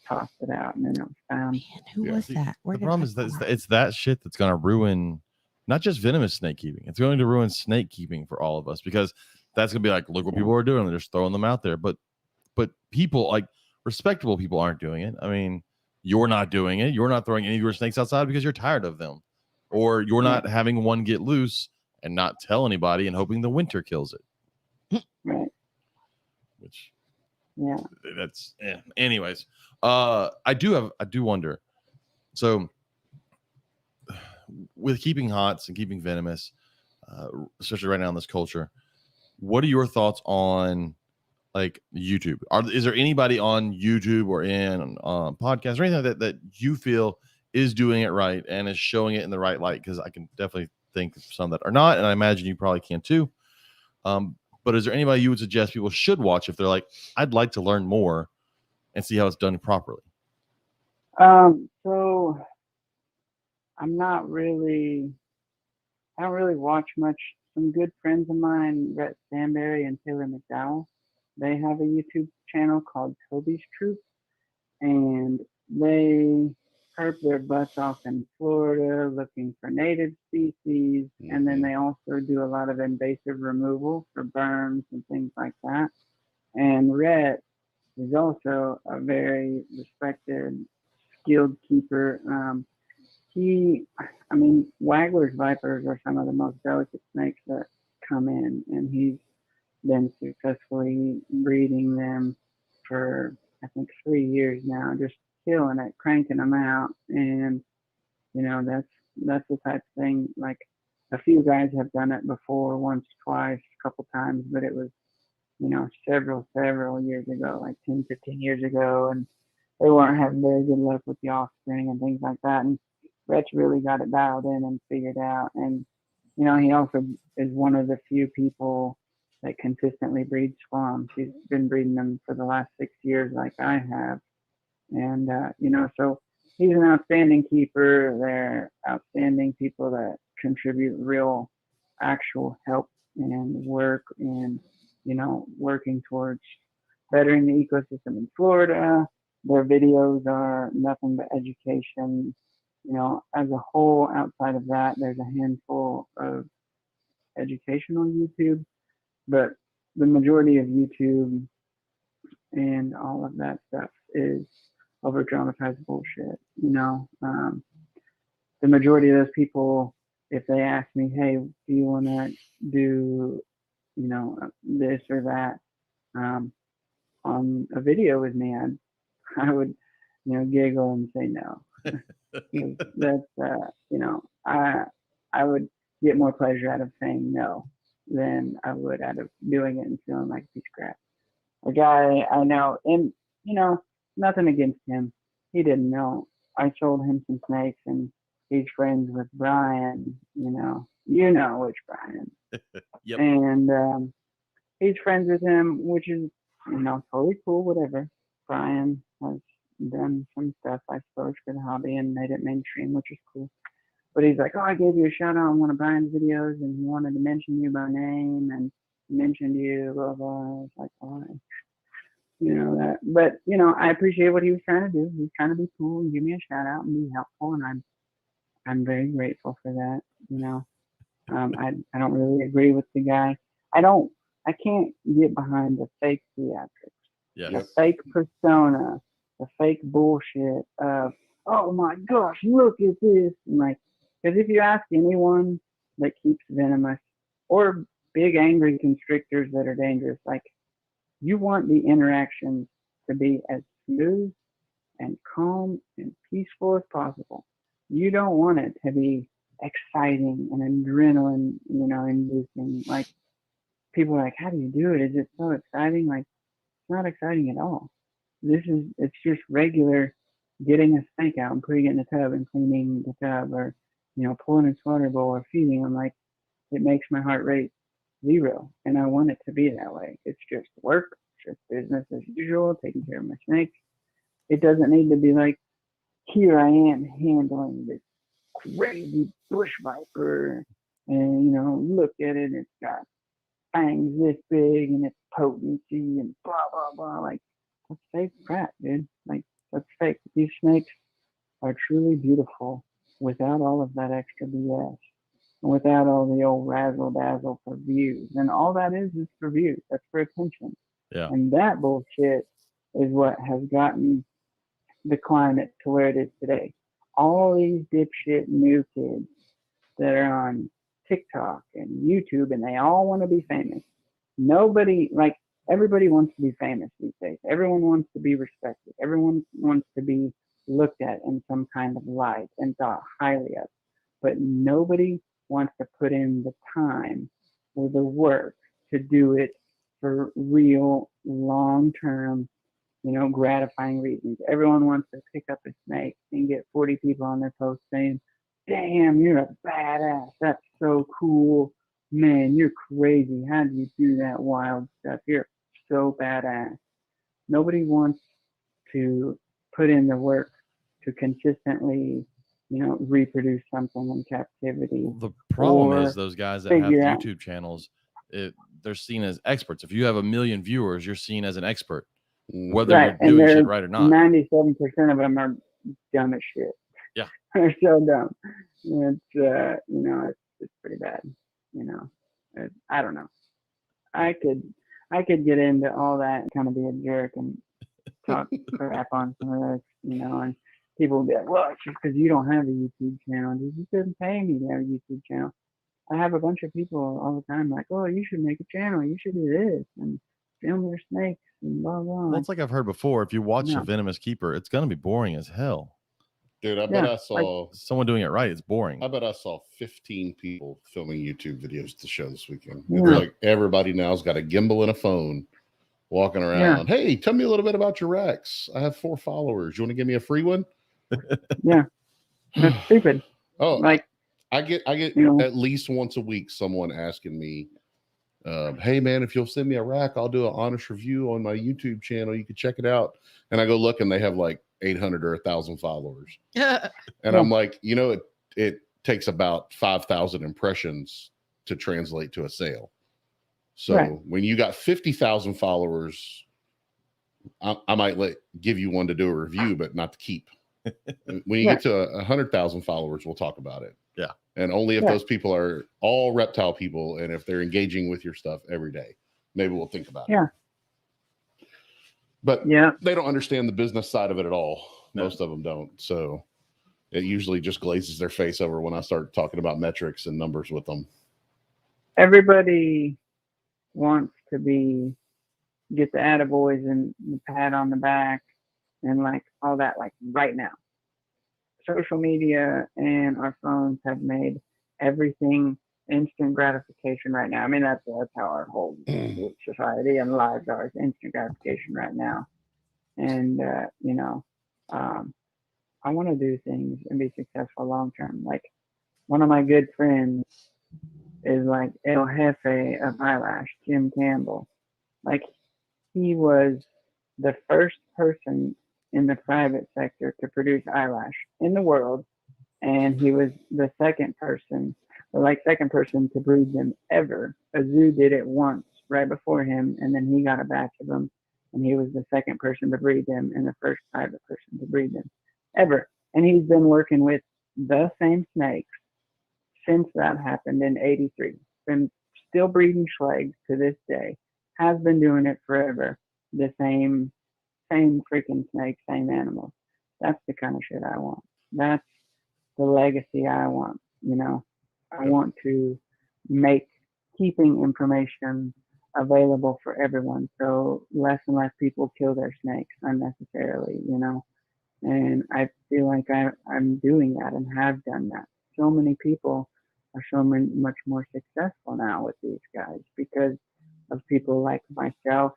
C: tossed it out. And then it was found.
D: Man, who
B: Yeah.
D: was that? Where
A: The
D: did
A: problem
D: I
A: is that
D: find that?
A: it's that shit that's going to ruin not just venomous snake keeping. It's going to ruin snake keeping for all of us because that's going to be like, look what people are doing. They're just throwing them out there. But people, like respectable people, aren't doing it. I mean, you're not doing it. You're not throwing any of your snakes outside because you're tired of them, or you're not having one get loose and not tell anybody and hoping the winter kills it.
C: Right.
A: Which
C: Yeah.
A: that's anyways. I do wonder. So with keeping hots and keeping venomous, especially right now in this culture, what are your thoughts on like YouTube? Is there anybody on YouTube or in podcasts or anything that you feel is doing it right and is showing it in the right light? Because I can definitely think of some that are not, and I imagine you probably can too. But is there anybody you would suggest people should watch if they're like, I'd like to learn more and see how it's done properly?
C: So I don't really watch much. Some good friends of mine, Rhett Stanberry and Taylor McDowell, they have a YouTube channel called Toby's Troop, and they herp their butts off in Florida looking for native species, and then they also do a lot of invasive removal for berms and things like that. And Rhett is also a very respected, skilled keeper. Wagler's vipers are some of the most delicate snakes that come in, and he's been successfully breeding them for, I think, 3 years now, just killing it, cranking them out. And, that's the type of thing, like a few guys have done it before, once, twice, a couple times, but it was, several years ago, like 10, 15 years ago, and they weren't having very good luck with the offspring and things like that. And Rich really got it dialed in and figured out. And, he also is one of the few people that consistently breeds swans. He's been breeding them for the last 6 years like I have. And, so he's an outstanding keeper. They're outstanding people that contribute real actual help and work and, working towards bettering the ecosystem in Florida. Their videos are nothing but education. As a whole, outside of that, there's a handful of educational YouTube, but the majority of YouTube and all of that stuff is over dramatized bullshit. The majority of those people, if they ask me, hey, do you want to do, this or that on a video with me, I would, giggle and say no. That's, I would get more pleasure out of saying no than I would out of doing it and feeling like a piece of crap. A guy I know, and, nothing against him. He didn't know. I sold him some snakes, and he's friends with Brian, which Brian.
A: Yep.
C: And he's friends with him, which is, totally cool, whatever. Brian has done some stuff, I suppose, for the hobby and made it mainstream, which is cool. But he's like, oh, I gave you a shout out on one of Brian's videos, and he wanted to mention you by name and mentioned you, blah, blah. I was like, all right. That. But, I appreciate what he was trying to do. He was trying to be cool and give me a shout out and be helpful, and I'm very grateful for that. I don't really agree with the guy. I can't get behind the fake theatrics.
A: Yeah.
C: The fake persona, the fake bullshit of, oh my gosh, look at this. And because if you ask anyone that keeps venomous or big angry constrictors that are dangerous. Like, you want the interactions to be as smooth and calm and peaceful as possible. You don't want it to be exciting and adrenaline, inducing. Like, people are like, how do you do it? Is it so exciting? Like, it's not exciting at all. It's just regular getting a snake out and putting it in the tub and cleaning the tub, or, pulling its water bowl or feeding them. Like, it makes my heart rate 0, and I want it to be that way. It's just work. It's just business as usual, taking care of my snakes. It doesn't need to be like, here I am handling this crazy bush viper, and, look at it, it's got fangs this big and its potency and blah, blah, blah. Like, that's fake crap, dude. Like, that's fake. These snakes are truly beautiful without all of that extra BS. And without all the old razzle dazzle for views. And all that is for views. That's for attention.
A: Yeah.
C: And that bullshit is what has gotten the climate to where it is today. All these dipshit new kids that are on TikTok and YouTube, and they all want to be famous. Everybody wants to be famous these days. Everyone wants to be respected. Everyone wants to be looked at in some kind of light and thought highly of. But nobody wants to put in the time or the work to do it for real, long-term, gratifying reasons. Everyone wants to pick up a snake and get 40 people on their post saying, damn, you're a badass. That's so cool. Man, you're crazy. How do you do that wild stuff? You're so badass. Nobody wants to put in the work to consistently, reproduce something in captivity.
A: The problem is those guys that have
C: out.
A: YouTube channels, they're seen as experts. If you have 1 million viewers, you're seen as an expert, whether you're doing shit right or not.
C: 97% of them are dumb as shit.
A: Yeah.
C: They're so dumb. It's, it's pretty bad. I don't know. I could get into all that and kind of be a jerk and talk crap on some of this, and people will be like, well, it's just because you don't have a YouTube channel. You couldn't pay me to have a YouTube channel. I have a bunch of people all the time like, oh, you should make a channel. You should do this and film your snakes and blah, blah.
A: Well, it's like I've heard before. If you watch a venomous keeper, it's going to be boring as hell.
B: Dude, I bet I saw
A: someone doing it right. It's boring.
B: I bet I saw 15 people filming YouTube videos to show this weekend. Yeah. It's like everybody now's got a gimbal and a phone walking around. Yeah. Hey, tell me a little bit about your racks. I have 4 followers. You want to give me a free one?
C: Yeah. That's stupid.
B: Oh,
C: like
B: I get at least once a week someone asking me, hey man, if you'll send me a rack, I'll do an honest review on my YouTube channel. You can check it out. And I go look and they have like 800 or 1,000 followers. And I'm like, it takes about 5,000 impressions to translate to a sale. So when you got 50,000 followers, I might give you one to do a review, but not to keep. When you get to 100,000 followers, we'll talk about it.
A: Yeah.
B: And only if those people are all reptile people, and if they're engaging with your stuff every day, maybe we'll think about it. But they don't understand the business side of it at all. No. Most of them don't. So it usually just glazes their face over when I start talking about metrics and numbers with them.
C: Everybody wants to get the attaboys and the pat on the back and like all that, like right now. Social media and our phones have made everything instant gratification right now. I mean, that's how our whole society and lives are. It's instant gratification right now. And, I want to do things and be successful long term. Like, one of my good friends is like El Jefe of Eyelash, Jim Campbell. Like, he was the first person in the private sector to produce eyelash in the world. And he was the second person to breed them ever. A zoo did it once right before him, and then he got a batch of them, and he was the second person to breed them and the first private person to breed them ever. And he's been working with the same snakes since that happened in '83. Been still breeding schlegs to this day. Has been doing it forever. The same freaking snakes, same animals. That's the kind of shit I want. That's the legacy I want. I want to make keeping information available for everyone. So less and less people kill their snakes unnecessarily, you know. And I feel like I'm doing that and have done that. So many people are so much more successful now with these guys because of people like myself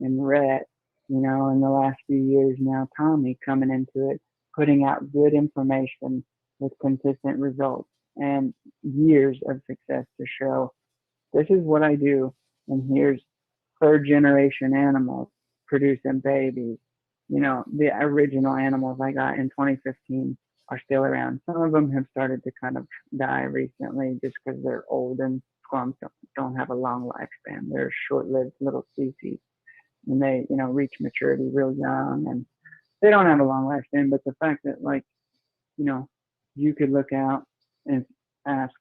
C: and Rhett, you know, in the last few years now, Tommy coming into it, putting out good information with consistent results and years of success to show this is what I do. And here's third generation animals producing babies. You know, the original animals I got in 2015 are still around. Some of them have started to kind of die recently just because they're old and squams don't have a long lifespan. They're short-lived little species. And they, you know, reach maturity real young and they don't have a long lifespan. But the fact that, like, you know, you could look out and ask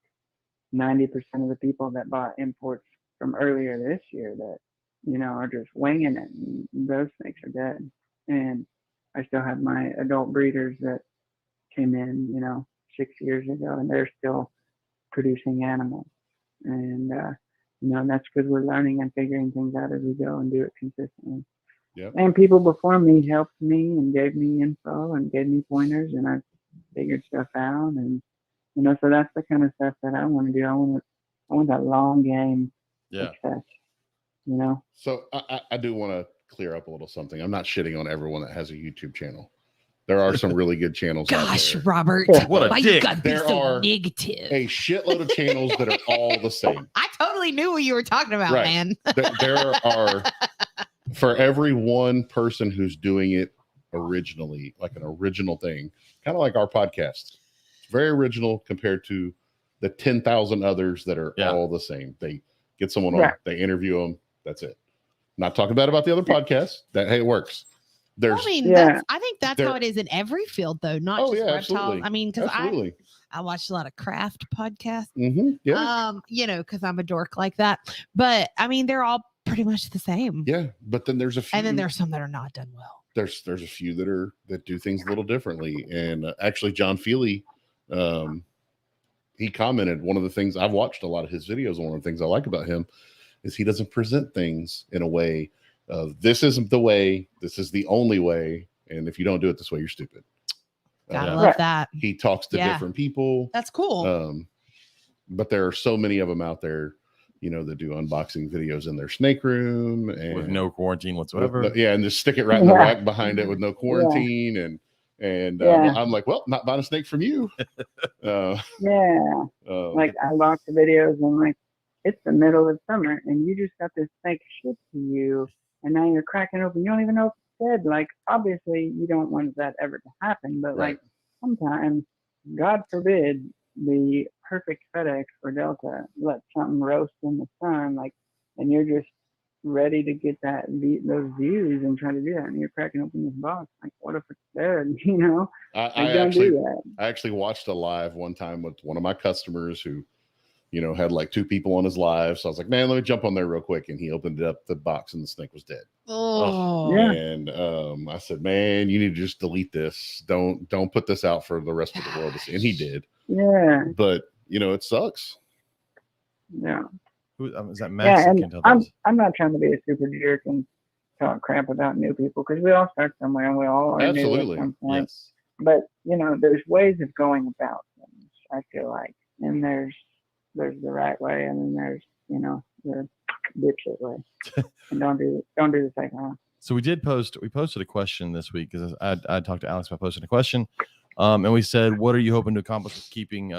C: 90% of the people that bought imports from earlier this year that, you know, are just winging it. And those snakes are dead. And I still have my adult breeders that came in, you know, 6 years ago, and they're still producing animals. And, you know, that's because we're learning and figuring things out as we go and do it consistently.
B: Yep.
C: And people before me helped me and gave me info and gave me pointers, and I figured stuff out. And, you know, so that's the kind of stuff that I want to do. I want that long game success, you know?
B: So I do want to clear up a little something. I'm not shitting on everyone that has a YouTube channel. There are some really good channels.
D: Gosh,
B: out there.
D: Robert,
A: What a
D: why
A: dick.
D: you gotta be
B: There
D: so
B: are
D: negative?
B: a shitload of channels that are all the same.
D: I totally knew what you were talking about,
B: Right.
D: man.
B: There are, for every one person who's doing it originally, like an original thing, kind of like our podcast. It's very original compared to the 10,000 others that are all the same. They get someone on, they interview them. That's it. Not talking bad about the other podcasts. That, hey, it works.
D: I mean, I think that's how it is in every field, though, not just reptiles.
B: Absolutely.
D: I mean, because I watched a lot of craft podcasts.
B: Yeah.
D: You know, because I'm a dork like that. But I mean, they're all pretty much the same.
B: Yeah, but then there's a few,
D: and then there's some that are not done well.
B: There's a few that do things a little differently. And actually, John Feely, he commented, one of the things, I've watched a lot of his videos, and one of the things I like about him is he doesn't present things in a way of this isn't the way, this is the only way, and if you don't do it this way, you're stupid.
D: Gotta love that.
B: He talks to different people.
D: That's cool.
B: But there are so many of them out there, you know, that do unboxing videos in their snake room and
A: with no quarantine whatsoever.
B: And just stick it right in the rack behind it with no quarantine. And I'm like, well, not buying a snake from you.
C: Like I watch the videos and like, it's the middle of summer and you just got this snake shipped to you and now you're cracking open. You don't even know if it's dead. Like, obviously you don't want that ever to happen, but like sometimes, God forbid, the perfect FedEx for Delta let something roast in the sun, like, and you're just ready to get those views and try to do that, and you're cracking open this box. Like, what if it's dead? You know,
B: I actually watched a live one time with one of my customers who, you know, had like 2 people on his live. So I was like, man, let me jump on there real quick. And he opened up the box and the snake was dead. And I said, man, you need to just delete this. Don't put this out for the rest of the world to see. And he did.
C: Yeah.
B: But, you know, it sucks.
C: Yeah.
A: Is that Max?
C: Yeah, and I'm not trying to be a super jerk and talk crap about new people because we all start somewhere and we all are new at some point. Yes. But, you know, there's ways of going about things, I feel like. And there's the right way, and then there's, you know, the dipshit way. And don't do the second one.
A: So we posted a question this week because I talked to Alex about posting a question, and we said, what are you hoping to accomplish with keeping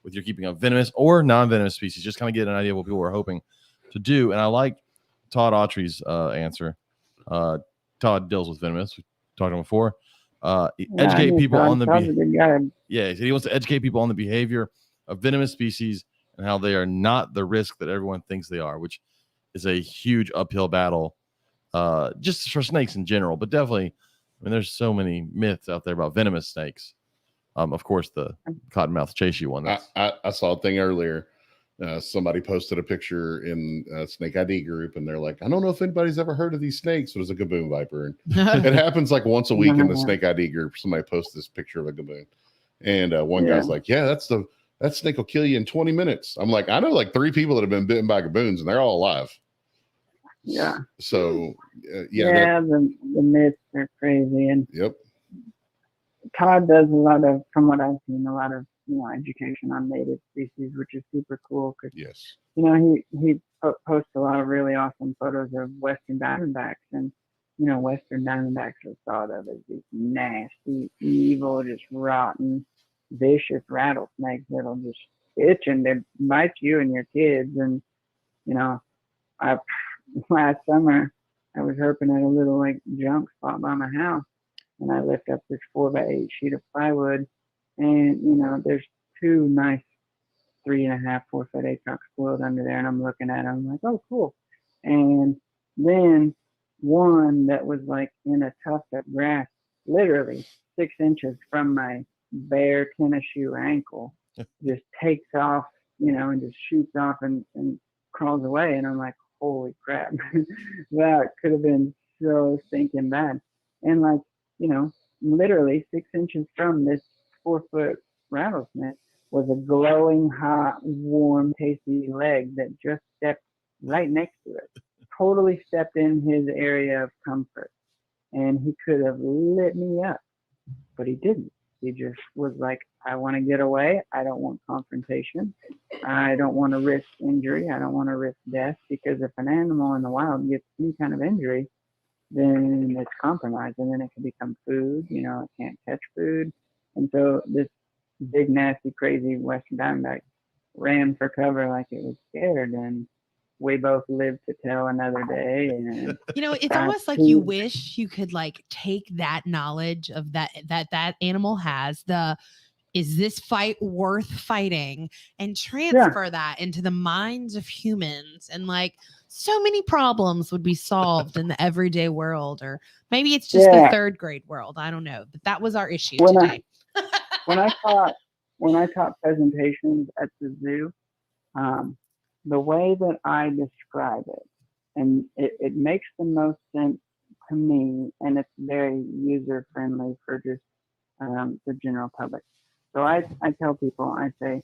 A: with your keeping of venomous or non-venomous species? Just kind of get an idea of what people were hoping to do. And I like Todd Autry's answer. Todd deals with venomous. We talked to him before. Educate people on the he wants to educate people on the behavior of venomous species and how they are not the risk that everyone thinks they are, which is a huge uphill battle, just for snakes in general. But definitely, I mean, there's so many myths out there about venomous snakes. Of course, the cottonmouth chasey one.
B: I saw a thing earlier. Somebody posted a picture in a Snake ID group, and they're like, I don't know if anybody's ever heard of these snakes. It was a gaboon viper. And it happens like once a week in the Snake ID group. Somebody posts this picture of a gaboon. And one guy's like, yeah, that's the that snake will kill you in 20 minutes. I'm like, I know like 3 people that have been bitten by gaboons and they're all alive.
C: Yeah.
B: So,
C: the myths are crazy. And
B: yep.
C: Todd does a lot of, from what I've seen, a lot of, education on native species, which is super cool. Cause,
B: yes.
C: He posts a lot of really awesome photos of Western Diamondbacks. And, Western Diamondbacks are thought of as these nasty, evil, just rotten, vicious rattlesnakes that'll just itch and they bite you and your kids. And, last summer I was herping at a little like junk spot by my house, and I lift up this 4x8 sheet of plywood, and there's 2 nice 3.5, 4-foot acox spoiled under there, and I'm looking at them, I'm like, oh cool. And then one that was like in a tuft of grass, literally 6 inches from my bare tennis shoe ankle, just takes off, and just shoots off and crawls away. And I'm like, holy crap, that could have been so stinking bad. And like, literally 6 inches from this 4-foot rattlesnake was a glowing, hot, warm, tasty leg that just stepped right next to it. Totally stepped in his area of comfort. And he could have lit me up, but he didn't. He just was like, I want to get away. I don't want confrontation. I don't want to risk injury. I don't want to risk death, because if an animal in the wild gets any kind of injury, then it's compromised, and then it can become food. It can't catch food. And so this big, nasty, crazy Western Diamondback ran for cover like it was scared, and we both lived to tell another day. And
D: it's almost like you wish you could like take that knowledge of that animal has, is this fight worth fighting, and transfer that into the minds of humans, and like so many problems would be solved in the everyday world, or maybe it's just the 3rd grade world. I don't know, but that was our issue today.
C: When I taught presentations at the zoo, the way that I describe it, and it makes the most sense to me, and it's very user friendly for just the general public. So I tell people, I say,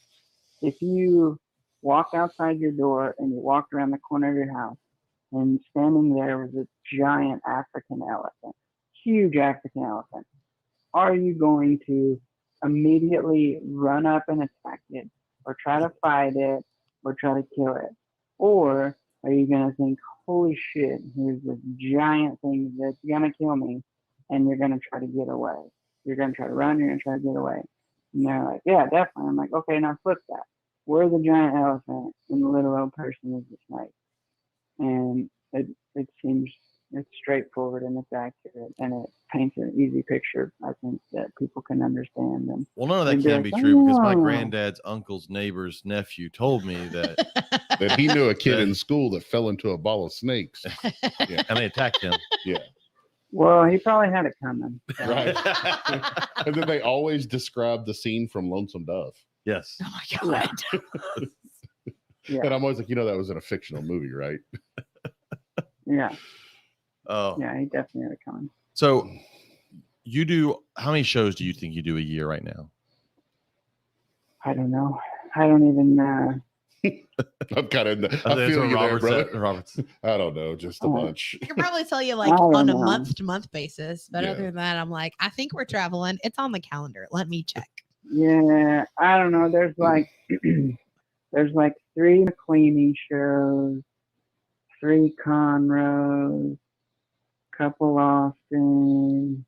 C: if you walk outside your door and you walked around the corner of your house, and standing there was a giant African elephant, huge African elephant, are you going to immediately run up and attack it, or try to fight it, or try to kill it? Or are you going to think, holy shit, here's this giant thing that's going to kill me, and you're going to try to get away? You're going to try to run, you're going to try to get away. And they're like, yeah, definitely. I'm like, okay, now flip that. We're the giant elephant, and the little old person is the snake. And it seems it's straightforward and it's accurate, and it paints an easy picture, I think, that people can understand. And
A: well, none of that can be true, because my granddad's uncle's neighbor's nephew told me that
B: he knew a kid in school that fell into a ball of snakes.
A: Yeah, and they attacked him.
B: Yeah.
C: Well, he probably had it coming.
B: Right. And then they always describe the scene from Lonesome Dove.
A: Yes.
D: Oh my God.
C: Yeah.
B: And I'm always like, that was in a fictional movie, right?
C: Yeah.
A: Oh.
C: Yeah, he definitely had it coming.
A: So how many shows do you think you do a year right now?
C: I don't know. I don't even
B: I'm kind of. I feel you there, brother.
A: Roberts.
B: I don't know, just a bunch.
D: I can probably tell you like on a month-to-month basis, but other than that, I'm like, I think we're traveling. It's on the calendar. Let me check.
C: Yeah, I don't know. There's like 3 McLeany shows, 3 Conroes, couple Austin,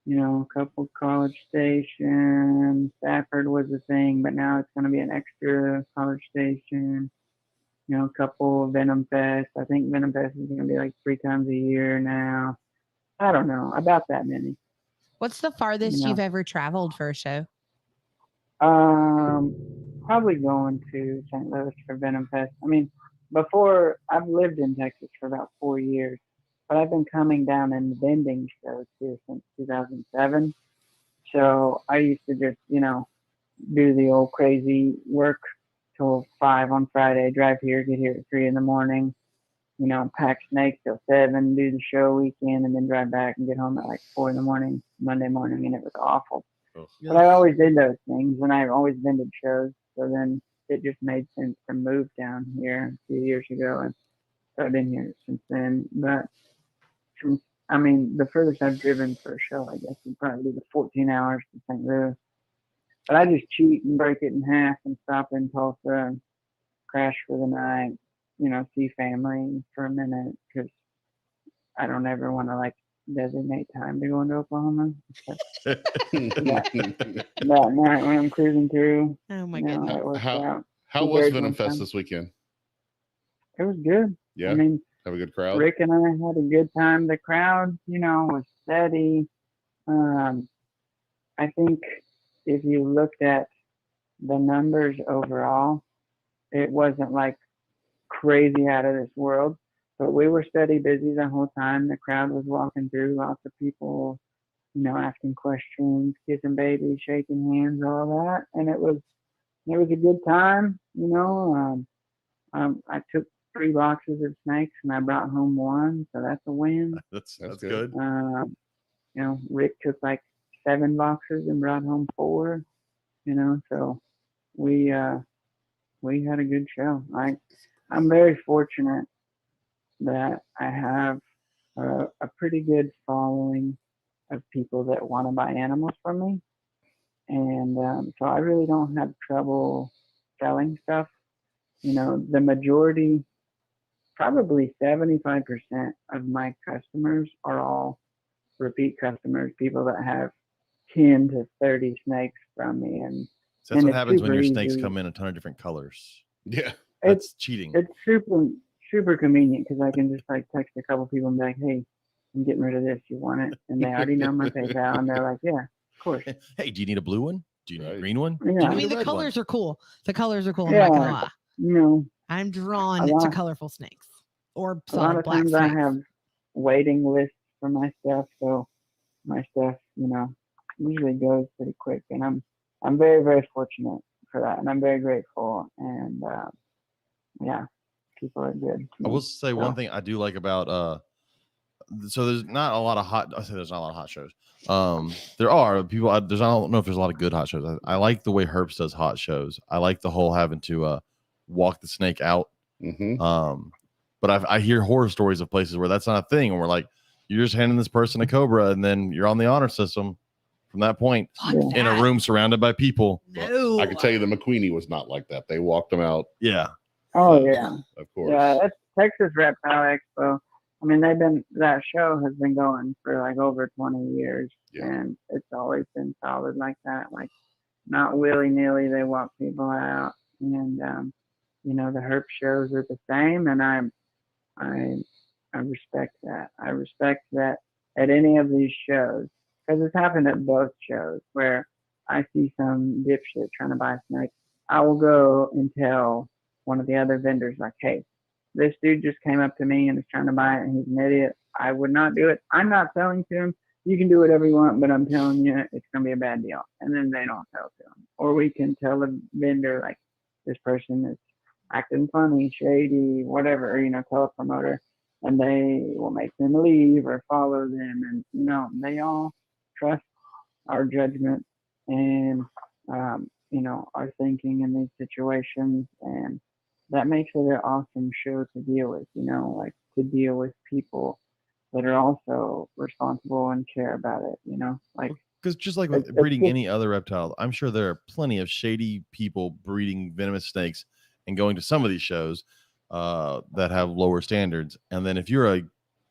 C: a couple College Station. Stafford was a thing, but now it's going to be an extra College Station. A couple Venom Fest. I think Venom Fest is going to be like 3 times a year now. I don't know, about that many.
D: What's the farthest you've ever traveled for a show?
C: Probably going to St. Louis for Venom Fest. I mean, before, I've lived in Texas for about 4 years, but I've been coming down and vending shows here since 2007. So I used to just, do the old crazy work till 5 on Friday, drive here, get here at 3 in the morning, pack snakes till 7, do the show weekend, and then drive back and get home at like 4 in the morning, Monday morning, and it was awful. But I always did those things, and I've always vended shows. So then it just made sense to move down here a few years ago, and so I've been here since then. But I mean, the furthest I've driven for a show, I guess, would probably be the 14 hours to St. Louis. But I just cheat and break it in half and stop in Tulsa and crash for the night, see family for a minute, because I don't ever want to like designate time to go into Oklahoma. that night when I'm cruising through,
D: Oh my goodness.
C: it works out.
B: How was Venom Fest this weekend?
C: It was good.
B: Yeah,
C: I mean,
B: have a good crowd.
C: Rick and I had a good time. The crowd, was steady. I think if you looked at the numbers overall, it wasn't like crazy out of this world, but we were steady busy the whole time. The crowd was walking through, lots of people, asking questions, kissing babies, shaking hands, all that, and it was a good time. I took 3 boxes of snakes and I brought home 1, so that's a win.
A: That's good.
C: Rick took like 7 boxes and brought home 4. So we had a good show. I'm very fortunate that I have a pretty good following of people that want to buy animals from me, and so I really don't have trouble selling stuff. The majority, probably 75% of my customers are all repeat customers, people that have 10 to 30 snakes from me. And
A: so that's
C: and
A: what happens when your
C: super
A: snakes
C: easy.
A: come in a ton of different colors.
B: Yeah,
A: That's cheating.
C: It's super convenient because I can just like text a couple people and be like, hey, I'm getting rid of this. You want it? And they already know my PayPal, and they're like, yeah, of course.
A: Hey, do you need a blue one? Do you need a green one?
C: Yeah.
A: Do you
D: I
A: need
D: mean,
A: a
D: the
A: red
D: colors
A: one?
D: are cool. The colors are cool.
C: Yeah.
D: I'm not gonna lie. I'm drawn
C: A lot-
D: to colorful snakes or
C: A lot
D: solid
C: of
D: black
C: times
D: snakes.
C: I have waiting lists for my stuff, so my stuff, usually goes pretty quick, and I'm very, very fortunate for that, and I'm very grateful, and yeah, people are good.
A: I will say one thing I do like about so there's not a lot of hot. I say there's not a lot of hot shows. There are people. I don't know if there's a lot of good hot shows. I like the way Herbst does hot shows. I like the whole having to walk the snake out.
B: Mm-hmm.
A: But I hear horror stories of places where that's not a thing, and we're like, you're just handing this person a cobra, and then you're on the honor system from that point in a room surrounded by people.
D: No,
B: I can tell you the McQueenie was not like that. They walked them out.
A: Yeah.
C: Oh yeah.
B: Of course.
C: Yeah, that's Texas Reptile Expo. I mean, that show has been going for like over 20 years,
B: Yeah.
C: and it's always been solid like that. Like, not willy nilly, they walk people out, and the herp shows are the same, and I respect that. I respect that at any of these shows, because it's happened at both shows where I see some dipshit trying to buy a snake. I will go and tell one of the other vendors, like, hey, this dude just came up to me and is trying to buy it, and he's an idiot. I would not do it. I'm not selling to him. You can do whatever you want, but I'm telling you, it's going to be a bad deal. And then they don't sell to him. Or we can tell the vendor, like, this person is acting funny, shady, whatever, tell a promoter, and they will make them leave or follow them. And, they all trust our judgment and, our thinking in these situations. And that makes it an awesome show to deal with, like to deal with people that are also responsible and care about it, like.
A: Because just like with breeding any other reptile, I'm sure there are plenty of shady people breeding venomous snakes and going to some of these shows that have lower standards. And then if you're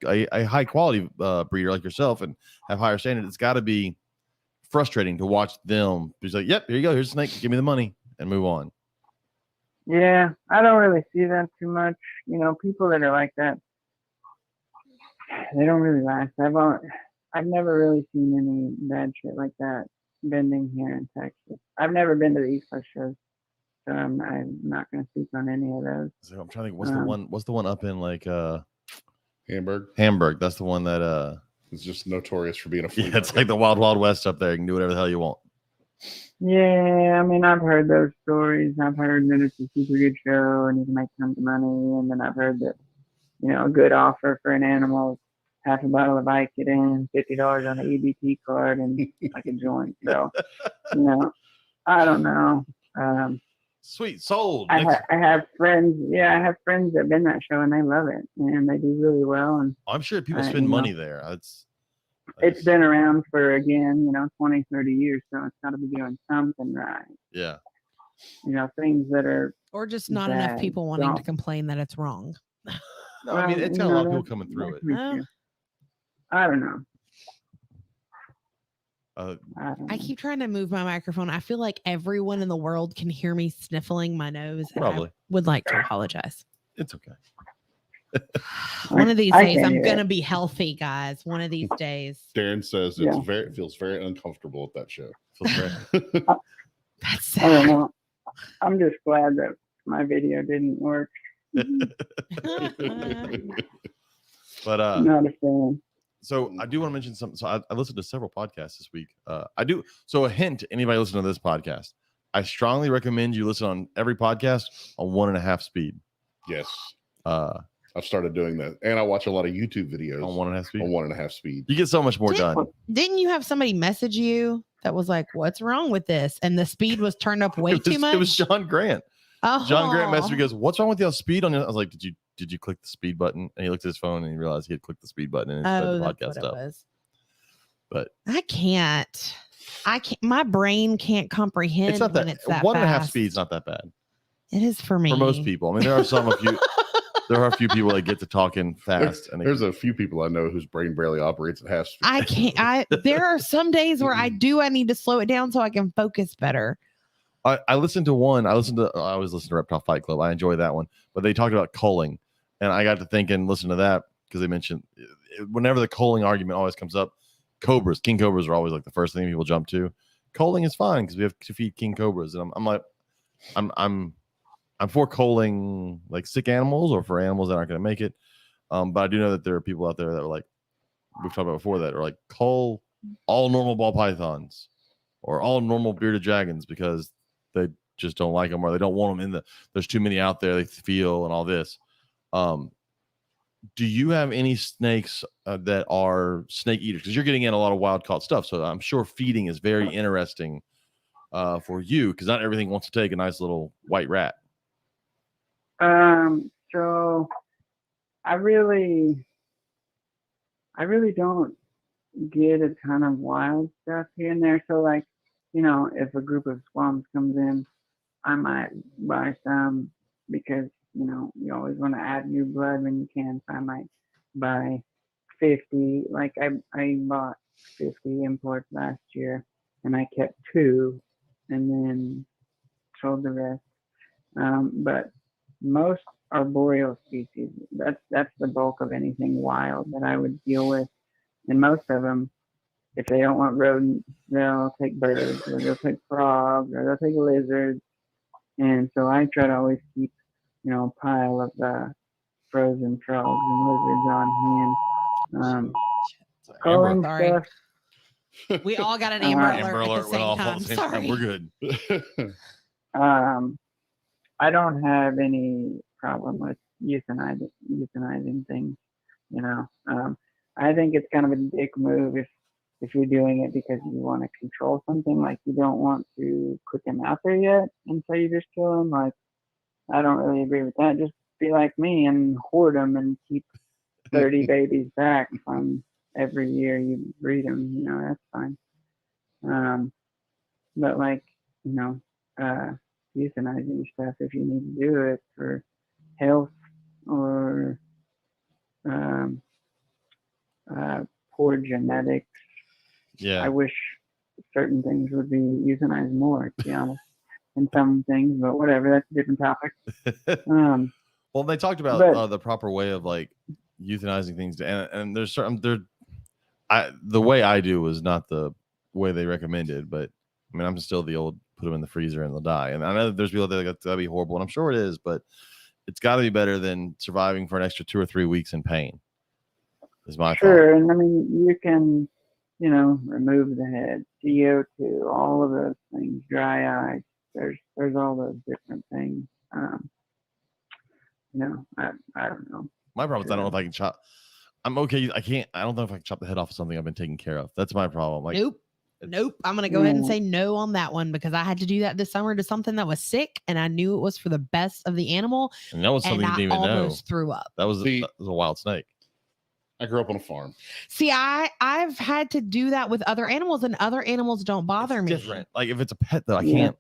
A: a high quality breeder like yourself and have higher standards, it's got to be frustrating to watch them. Just like, yep, here you go. Here's a snake. Give me the money and move on.
C: Yeah, I don't really see that too much. People that are like that, they don't really last. I've never really seen any bad shit like that bending here in Texas. I've never been to the East Coast shows, so I'm not going to speak on any of those.
A: So I'm trying to think, what's the one up in like
B: Hamburg.
A: That's the one that
B: It's just notorious for being a flea
A: yeah, it's
B: market.
A: like the Wild Wild West up there. You can do whatever the hell you want.
C: Yeah, I mean, I've heard those stories. I've heard that it's a super good show and you can make tons of money. And then I've heard that, a good offer for an animal, half a bottle of Vicodin, $50 on an EBT card, and like a joint. So, I don't know.
A: Sweet sold.
C: I have friends. Yeah, I have friends that have been that show and they love it and they do really well. And
A: I'm sure people spend money there.
C: It's been around for 20, 30 years, so it's got to be doing something right.
A: Yeah.
C: Things that are
D: or just not enough people wanting to complain that it's wrong.
A: No, I mean it's got a lot of people coming through it.
C: I don't know.
D: I keep trying to move my microphone. I feel like everyone in the world can hear me sniffling my nose.
A: Probably.
D: I would like to apologize.
A: It's okay.
D: One of these days, I'm going to be healthy, guys. One of these days.
B: Darren says it feels very uncomfortable at that show.
D: That's sad.
C: I don't know. I'm just glad that my video didn't work.
A: But
C: not a fan.
A: So I do want to mention something. So I listened to several podcasts this week. I do. So a hint to anybody listening to this podcast, I strongly recommend you listen on every podcast on 1.5 speed.
B: Yes. I've started doing that. And I watch a lot of YouTube videos
A: on 1.5 speed.
B: On 1.5 speed.
A: You get so much more done.
D: Didn't you have somebody message you that was like, what's wrong with this? And the speed was turned up way too much?
A: It was John Grant.
D: Oh.
A: John Grant messaged me, goes, what's wrong with the speed on it? I was like, did you click the speed button? And he looked at his phone and he realized he had clicked the speed button and it sped the podcast up. But
D: I can't. My brain can't comprehend.
A: It's not that.
D: It's that
A: 1.5 speed's not that bad.
D: It is for me.
A: For most people. I mean, there are a few people that get to talking fast.
B: There's a few people I know whose brain barely operates at half speed.
D: I can't. There are some days where I need to slow it down so I can focus better.
A: I listened to one. I always listen to Reptile Fight Club. I enjoy that one. But they talked about culling. And I got to thinking, listen to that, because they mentioned whenever the culling argument always comes up, king cobras are always like the first thing people jump to. Culling is fine because we have to feed king cobras. And I'm for culling like sick animals or for animals that aren't going to make it. But I do know that there are people out there that are like, we've talked about before, that are like, cull all normal ball pythons or all normal bearded dragons because they just don't like them or they don't want them there's too many out there they feel and all this. Do you have any snakes that are snake eaters? Because you're getting in a lot of wild caught stuff. So I'm sure feeding is very interesting for you because not everything wants to take a nice little white rat.
C: So I really don't get a ton of wild stuff here and there. So like, if a group of swans comes in, I might buy some because, you always want to add new blood when you can. So I might buy 50. Like I bought 50 imports last year and I kept 2 and then sold the rest. But most arboreal species, that's the bulk of anything wild that I would deal with. And most of them, if they don't want rodents, they'll take birds or they'll take frogs or they'll take lizards. And so I try to always keep, a pile of frozen frogs and lizards on hand. Stuff.
D: We all got an Amber Alert at the same time. Sorry.
A: We're good.
C: I don't have any problem with euthanizing things. I think it's kind of a dick move if you're doing it because you want to control something, like you don't want to put them out there yet, and so you just kill them. Like, I don't really agree with that. Just be like me and hoard them and keep 30 babies back from every year you breed them. That's fine. But like, euthanizing stuff if you need to do it for health or poor genetics.
A: Yeah,
C: I wish certain things would be euthanized more, to be honest, in some things, but whatever, that's a different topic.
A: Well, they talked about the proper way of like euthanizing things, and there's certain the way I do was not the way they recommended, but I mean I'm still the old put them in the freezer and they'll die. And I know that there's people that'd be horrible, and I'm sure it is, but it's got to be better than surviving for an extra 2 or 3 weeks in pain. Is my thought.
C: And I mean you can, remove the head, CO2, all of those things, dry ice. There's all those different things. I don't know.
A: My problem is I don't know if I can chop. I'm okay. I don't know if I can chop the head off of something I've been taking care of. That's my problem. Like,
D: nope. Nope. I'm going to go ahead and say no on that one because I had to do that this summer to something that was sick and I knew it was for the best of the animal.
A: And that was something you didn't even know.
D: Almost threw up.
A: That was a wild snake.
B: I grew up on a farm.
D: See, I've had to do that with other animals and other animals don't bother me.
A: Different. Like if it's a pet though, I can't.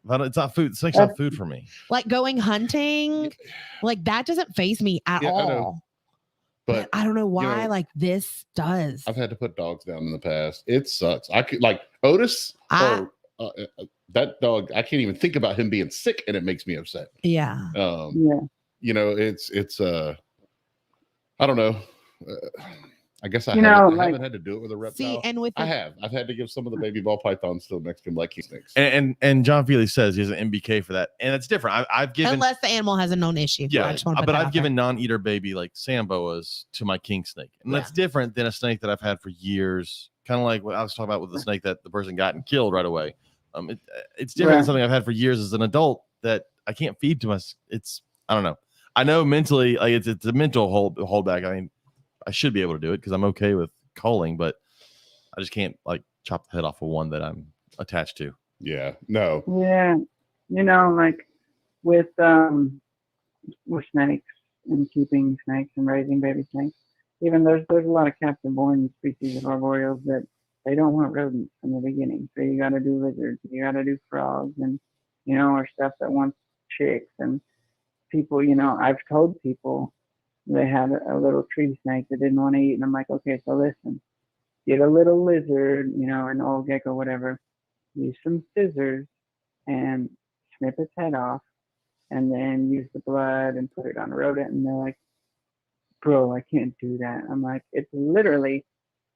A: It's not food. Snake's not food for me.
D: Like going hunting, like that doesn't faze me at all.
B: But
D: I don't know why, like this does.
B: I've had to put dogs down in the past. It sucks. I could like Otis that dog. I can't even think about him being sick, and it makes me upset.
D: Yeah.
B: You know, it's I don't know. I guess I haven't had to do it with a reptile.
D: See, and with
B: I've had to give some of the baby ball pythons to Mexican black king snakes.
A: And John Feely says he has an MBK for that, and it's different. I've given
D: unless the animal has a known issue.
A: Yeah, but I've given non-eater baby like samboas to my king snake, and that's different than a snake that I've had for years. Kind of like what I was talking about with the snake that the person got and killed right away. It's different than something I've had for years as an adult that I can't feed to my. I don't know. I know mentally, like it's a mental holdback. I mean, I should be able to do it because I'm okay with calling, but I just can't like chop the head off of one that I'm attached to.
B: Yeah, no.
C: Yeah, you know, like with snakes and keeping snakes and raising baby snakes, even there's a lot of captive born species of arboreals that they don't want rodents from the beginning. So you got to do lizards, you got to do frogs, and or stuff that wants chicks. And people, I've told people. They had a little tree snake that didn't want to eat. And I'm like, okay, so listen, get a little lizard, an old gecko, whatever, use some scissors and snip its head off and then use the blood and put it on a rodent. And they're like, bro, I can't do that. I'm like, it's literally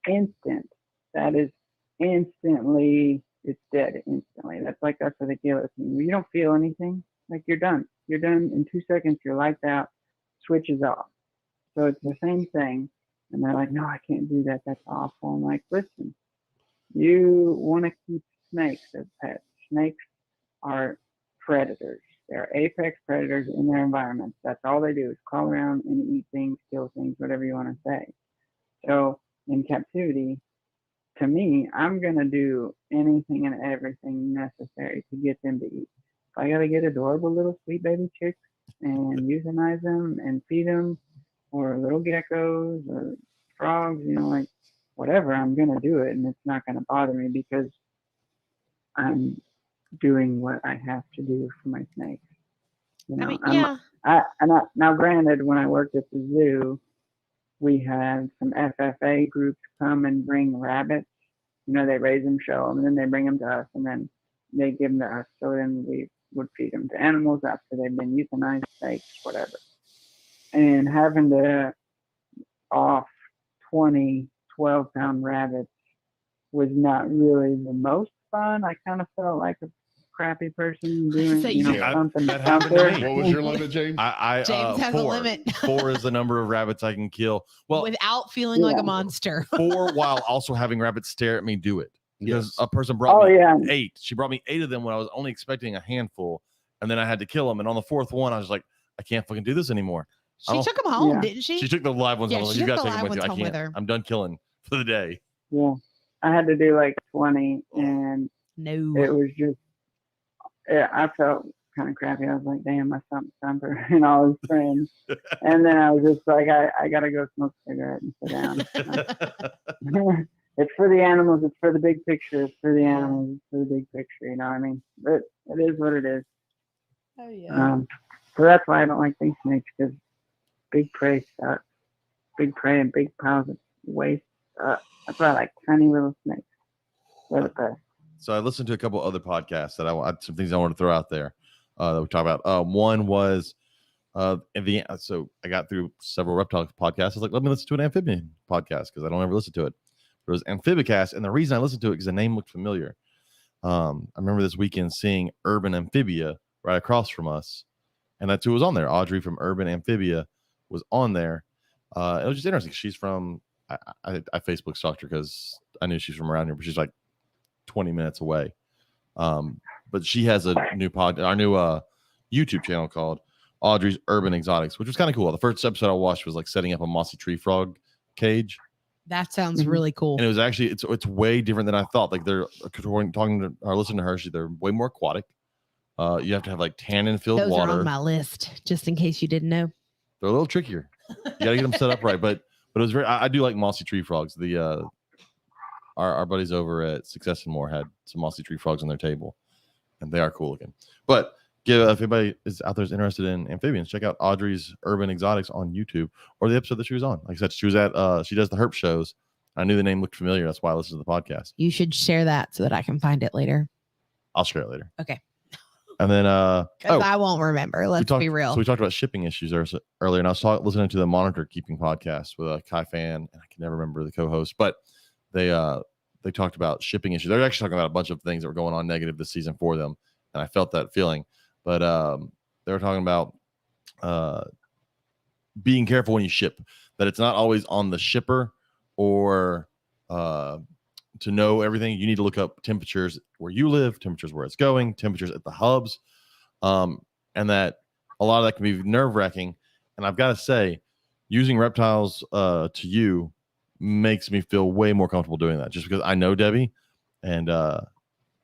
C: instant. That is instantly, it's dead instantly. That's like us with a guillotine. You don't feel anything. Like you're done. You're done in 2 seconds. Your lights out, switches off. So it's the same thing. And they're like, no, I can't do that. That's awful. I'm like, listen, you want to keep snakes as pets. Snakes are predators. They're apex predators in their environments. That's all they do is crawl around and eat things, kill things, whatever you want to say. So in captivity, to me, I'm going to do anything and everything necessary to get them to eat. If I got to get adorable little sweet baby chicks and euthanize them and feed them, or little geckos or frogs, like whatever, I'm going to do it. And it's not going to bother me because I'm doing what I have to do for my snakes. Now granted, when I worked at the zoo, we had some FFA groups come and bring rabbits. They raise them, show them, and then they bring them to us, and then they give them to us. So then we would feed them to animals after they've been euthanized, snakes, whatever. And having to off 20 12-pound rabbits was not really the most fun. I kind of felt like a crappy person doing something.
B: That happened to me. What was your limit, James?
D: James has
A: 4.
D: a limit.
A: 4 is the number of rabbits I can kill. Well,
D: without feeling like a monster.
A: 4 while also having rabbits stare at me do it. Because a person brought me 8. She brought me 8 of them when I was only expecting a handful, and then I had to kill them. And on the 4th one, I was like, I can't fucking do this anymore.
D: She took them home, didn't she?
A: She took the live ones.
D: Yeah,
A: home.
D: she
A: You
D: took
A: got to
D: the
A: take them
D: live
A: with you.
D: ones home with her.
A: I'm done killing for the day.
C: Yeah, I had to do like 20, and it was just. Yeah, I felt kind of crappy. I was like, damn, I stumped Stumper and all his friends. And then I was just like, I got to go smoke a cigarette and sit down. It's for the animals. It's for the big picture. It's for the animals. It's for the big picture. You know what I mean? But it is what it is.
D: Oh, yeah.
C: So that's why I don't like these snakes, because big prey sucks. Big prey and big piles of waste suck. That's why I like tiny little snakes. They're the best.
A: So I listened to a couple other podcasts that I had some things I want to throw out there that we talk about. One was so I got through several reptile podcasts. I was like, let me listen to an amphibian podcast because I don't ever listen to it. But it was Amphibicast, and the reason I listened to it because the name looked familiar. I remember this weekend seeing Urban Amphibia right across from us, and that's who was on there. Audrey from Urban Amphibia was on there. It was just interesting. She's from I Facebook stalked her because I knew she's from around here, but she's like 20 minutes away. But she has a new our new YouTube channel called Audrey's Urban Exotics, which was kind of cool. The first episode I watched was like setting up a mossy tree frog cage,
D: That sounds
C: Mhm.
D: really cool.
A: And it was actually it's way different than I thought. Like they're talking to or listening to her, they're way more aquatic. You have to have like tannin filled
D: Those
A: water.
D: are on my list, just in case you didn't know.
A: They're a little trickier. You gotta get them set up right. But it was very. I do like mossy tree frogs. The our buddies over at Success and More had some mossy tree frogs on their table, and they are cool looking. But if anybody is out there is interested in amphibians, check out Audrey's Urban Exotics on YouTube or the episode that she was on. Like I said, she was at she does the herp shows. I knew the name looked familiar. That's why I listened to the podcast.
D: You should share that so that I can find it later.
A: I'll share it later.
D: Okay.
A: And then
D: Because I won't remember. Let's be real.
A: So we talked about shipping issues earlier, and I was listening to the Monitor Keeping podcast with Kai Fan, and I can never remember the co-host, but they talked about shipping issues. They're actually talking about a bunch of things that were going on negative this season for them, and I felt that feeling. But they were talking about being careful when you ship, that it's not always on the shipper or to know everything. You need to look up temperatures where you live, temperatures where it's going, temperatures at the hubs, and that a lot of that can be nerve-wracking. And I've got to say, using reptiles to you makes me feel way more comfortable doing that, just because I know Debbie. And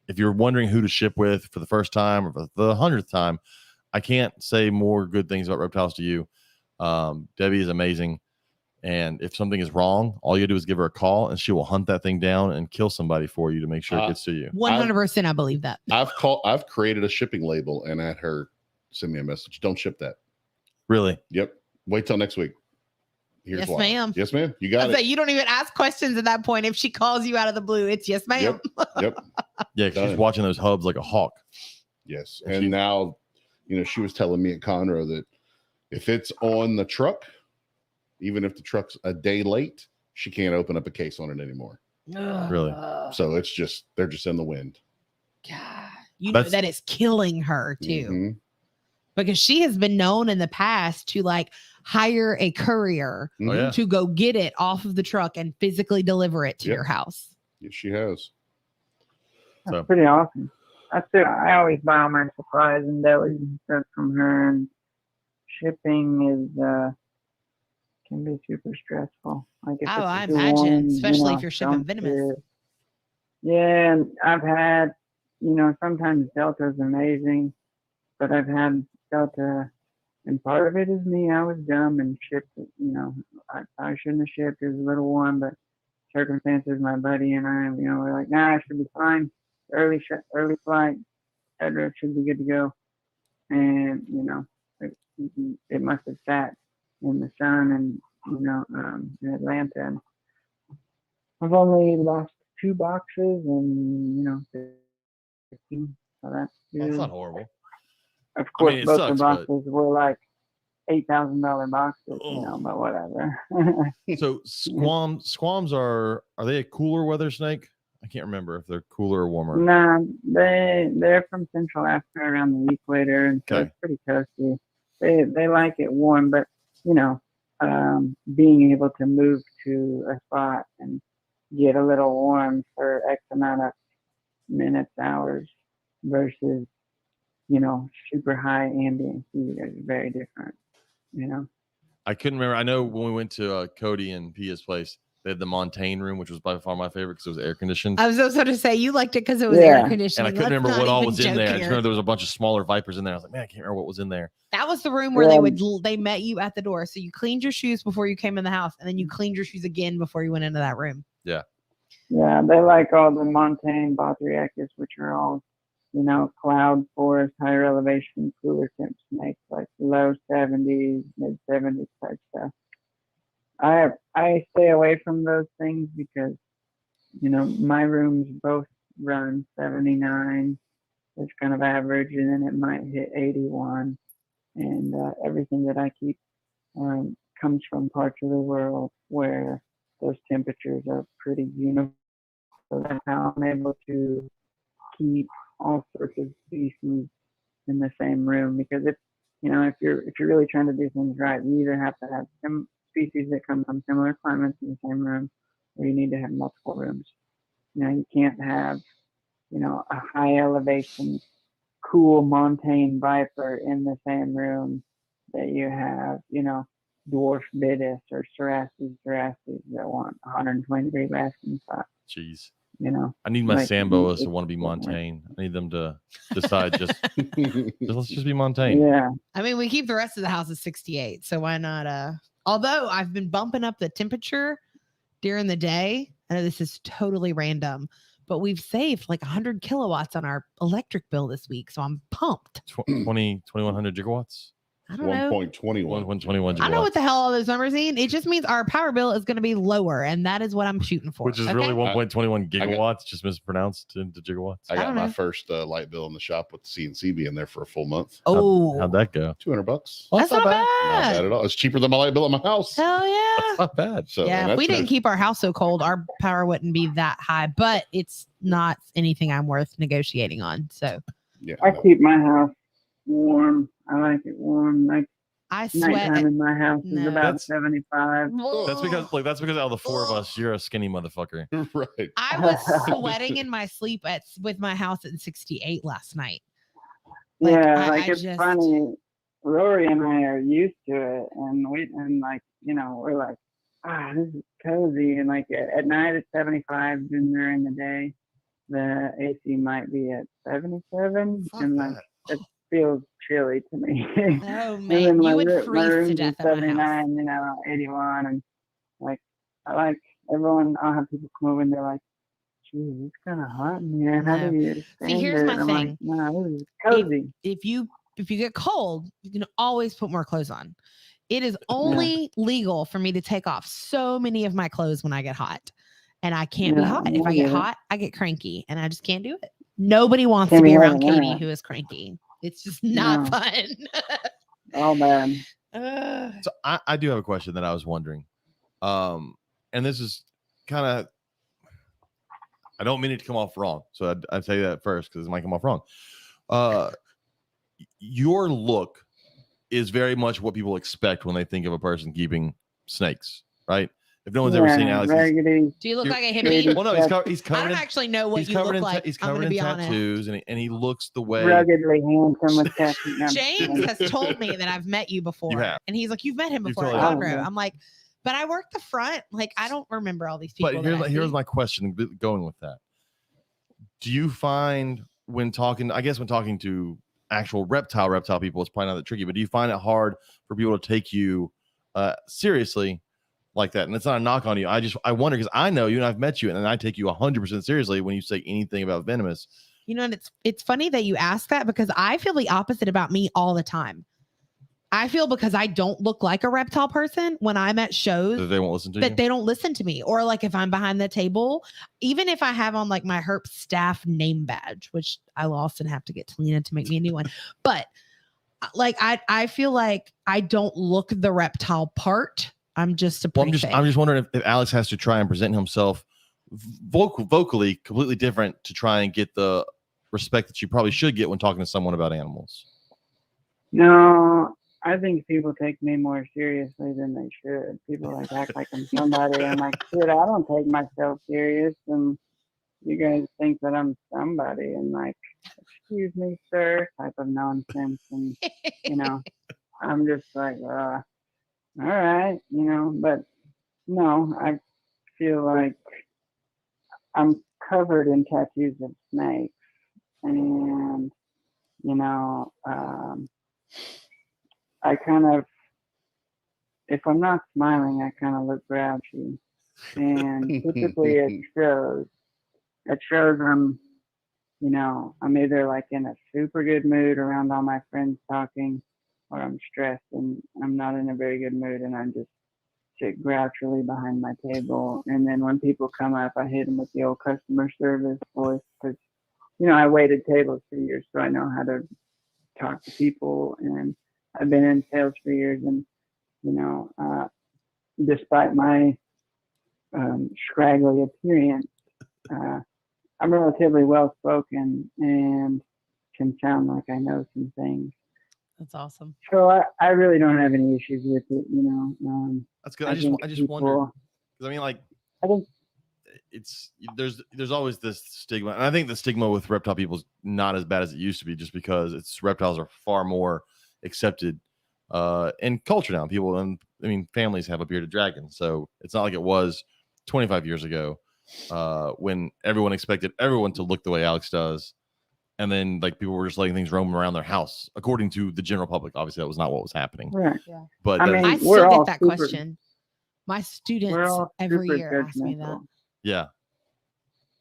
A: if you're wondering who to ship with for the first time or for the 100th time, I can't say more good things about reptiles to you. Debbie is amazing. And if something is wrong, all you do is give her a call and she will hunt that thing down and kill somebody for you to make sure it gets to you.
D: 100%. I believe that.
B: I've created a shipping label and had her send me a message. Don't ship that.
A: Really?
B: Yep. Wait till next week. Here's
D: Yes,
B: why.
D: ma'am.
B: Yes, ma'am. You got
D: I
B: it.
D: say you don't even ask questions at that point. If she calls you out of the blue, it's yes, ma'am.
B: Yep.
A: Yeah, she's
B: Done.
A: watching those hubs like a hawk.
B: Yes.
A: And
B: And
A: she-
B: now, she was telling me at Conroe that if it's on the truck, even if the truck's a day late, she can't open up a case on it anymore.
A: Really?
B: So they're just in the wind.
D: God, you know that is killing her too,
B: Mhm.
D: because she has been known in the past to like hire a courier
A: Oh, yeah.
D: to go get it off of the truck and physically deliver it to
B: Yep.
D: your house.
B: Yes, she has.
C: That's
A: So-
C: pretty awesome. I always buy all my supplies and delis and stuff from her, and shipping is can be super stressful. Like if
D: Oh,
C: it's
D: I
C: too
D: imagine,
C: warm,
D: especially if you're shipping
C: don't
D: venomous.
C: ship. Yeah, and I've had, sometimes Delta's amazing, but I've had Delta, and part of it is me. I was dumb and shipped it. I shouldn't have shipped. It was a little warm, but circumstances, my buddy and I, we're like, nah, I should be fine. Early flight, etc. should be good to go. And it must have sat in the sun and in Atlanta. And I've only lost 2 boxes and 15. So that's good.
A: That's not horrible.
C: Of course,
A: it
C: both
A: sucks,
C: the
A: but-
C: boxes were like $8,000 boxes,
A: Oh.
C: but whatever.
A: So squams are they a cooler weather snake? I can't remember if they're cooler or warmer.
C: Nah, they're from Central Africa around the equator, and so
A: Okay.
C: it's pretty toasty. They like it warm, but being able to move to a spot and get a little warm for X amount of minutes, hours, versus super high ambient heat is very different.
A: I couldn't remember. I know when we went to Cody and Pia's place, they had the Montaigne room, which was by far my favorite because it was air conditioned.
D: I was also to say you liked it because it was
C: Yeah.
D: air
A: And
D: conditioning.
A: I couldn't
D: Let's
A: remember
D: not
A: what all
D: even
A: was in
D: joke
A: there. I just
D: here.
A: remember there was a bunch of smaller vipers in there. I was like, man, I can't remember what was in there.
D: That was the room where
C: Yeah.
D: they met you at the door. So you cleaned your shoes before you came in the house, and then you cleaned your shoes again before you went into that room.
C: Yeah, they like all the Montaigne Bothriacus, which are all, cloud forest, higher elevation, cooler temp snakes, like low 70s, mid 70s type stuff. I stay away from those things because, my rooms both run 79. It's kind of average, and then it might hit 81. And everything that I keep comes from parts of the world where those temperatures are pretty uniform. So that's how I'm able to keep all sorts of species in the same room. Because if you're really trying to do things right, you either have to have some species that come from similar climates in the same room, or you need to have multiple rooms. You can't have a high elevation cool Montaigne viper in the same room that you have dwarf Bitis or Cerastes that want 120-degree basking spots.
A: Jeez.
C: You know,
A: I need my
C: like,
A: Samboas
C: it's
A: to want to be
C: different.
A: Montaigne. I need them to decide let's just be Montaigne.
C: Yeah.
D: I mean, we keep the rest of the house at 68, so why not? Although I've been bumping up the temperature during the day. I know this is totally random, but we've saved like 100 kilowatts on our electric bill this week, so I'm pumped.
A: 2100 gigawatts.
D: I don't know.
B: 1.21.
A: 121 gigawatts.
D: I know what the hell all those numbers mean. It just means our power bill is going to be lower, and that is what I'm shooting for.
A: Which is
D: okay?
A: really 1.21
B: I
A: gigawatts, just mispronounced into gigawatts.
B: I
D: I
B: got
D: don't
B: my
D: know.
B: first light bill in the shop with the CNC being there for a full month.
D: Oh,
A: How'd that go?
B: $200.
D: that's not bad.
B: Not bad at all. It's cheaper than my light bill at my house.
D: Hell yeah.
A: That's not bad.
B: So
D: Yeah,
B: and
D: if we
B: that's
D: didn't keep our house so cold, our power wouldn't be that high, but it's not anything I'm worth negotiating on. So
B: yeah,
C: I
B: no.
C: keep my house warm. I like it warm. Like
D: I sweat.
C: nighttime in my house is
D: No.
C: about
A: That's-
C: 75.
A: That's because out of the four of us, you're a skinny motherfucker.
B: Right.
D: I was sweating in my sleep with my house at 68 last night. Like,
C: Yeah,
D: I-
C: like
D: I
C: it's
D: just-
C: funny. Rory and I are used to it, and like, you know, we're like, this is cozy. And like at night it's 75, and during the day the AC might be at 77,
A: Fuck
C: and like
A: that.
C: it feels chilly to me.
D: Oh
C: And
D: man,
C: then
D: you would
C: my
D: freeze to
C: room's
D: death
C: at
D: at my house.
C: 79, you know, 81, and like I like everyone. I'll have people come over and they're like, "Geez, it's kind of hot in here. How
D: No.
C: do you stand
D: here's
C: it?"
D: my
C: And I'm
D: thing.
C: like, "No, this is cozy."
D: If you get cold, you can always put more clothes on. It is only legal for me to take off so many of my clothes when I get hot. And I can't be
C: Yeah,
D: hot.
C: I
D: If I
C: get
D: get
C: it.
D: hot, I get cranky and I just can't do it. Nobody wants
C: Can't
D: to
C: be
D: be
C: hot
D: around
C: in
D: Katie
C: that.
D: who is cranky. It's just not
C: No.
D: fun.
C: Oh man.
A: So I do have a question that I was wondering. And this is kind of, I don't mean it to come off wrong. So I'd say that first because it might come off wrong. Your look is very much what people expect when they think of a person keeping snakes, right? If no one's ever seen Alex,
C: raggedy.
D: Do you look
A: You're-
D: like a hippie?
A: well, no, he's
D: I
A: covered
D: don't
A: in
D: actually know what
A: he's
D: you
A: covered
D: look
A: in
D: like.
A: he's
D: I'm
A: covered
D: gonna
A: in
D: be honest.
A: tattoos, and he looks the way
C: Ruggedly handsome with tattoos. No,
D: James has told me that I've met you before.
A: have.
D: And he's like, you've met him
A: You've
D: before.
A: totally
D: I
C: have.
D: don't know.
C: Oh,
D: I'm like, but I work the front. Like, I don't remember all these people.
A: But
D: that I
A: here's
D: see.
A: my question going with that. Do you find when talking to actual reptile people, it's probably not that tricky, but do you find it hard for people to take you seriously like that? And it's not a knock on you. I wonder because I know you and I've met you and I take you 100% seriously when you say anything about venomous.
D: You know, and it's funny that you ask that because I feel the opposite about me all the time. I feel because I don't look like a reptile person when I'm at shows
A: That they won't listen to
D: that
A: you.
D: they don't listen to me, or like if I'm behind the table, even if I have on like my Herp staff name badge, which I lost and have to get to Lena to make me a new one. But like I feel like I don't look the reptile part. I'm just a
A: Well,
D: pretty
A: I'm just wondering if Alex has to try and present himself vocally completely different to try and get the respect that you probably should get when talking to someone about animals.
C: No, I think people take me more seriously than they should. People like act like I'm somebody. I'm like, shit, I don't take myself serious, and you guys think that I'm somebody, and like, excuse me, sir, type of nonsense. And you know, I'm just like, all right, you know. But no, I feel like I'm covered in tattoos of snakes, and you know, I kind of, if I'm not smiling, I kind of look grouchy, and typically it shows. It shows I'm, you know, I'm either like in a super good mood around all my friends talking, or I'm stressed and I'm not in a very good mood, and I just sit grouchily behind my table. And then when people come up, I hit them with the old customer service voice because, you know, I waited tables for years, so I know how to talk to people, and I've been in sales for years, and you know, despite my scraggly appearance, I'm relatively well spoken and can sound like I know some things.
D: That's awesome.
C: So I really don't have any issues with it, you know.
A: That's good.
C: I
A: I just
C: think
A: wonder
C: people-
A: because I mean, like,
C: I think
A: there's always this stigma, and I think the stigma with reptile people is not as bad as it used to be, just because reptiles are far more accepted in culture now. People, and I mean, families have a bearded dragon, so it's not like it was 25 years ago when everyone expected everyone to look the way Alex does, and then like people were just letting things roam around their house according to the general public. Obviously, that was not what was happening.
C: Right.
A: But
C: I mean,
D: I
C: we're
D: still
C: all
D: get that
C: super-
D: question. My
C: We're
D: students
C: all
D: every
C: super
D: year ask me that.
C: judgmental.
A: yeah,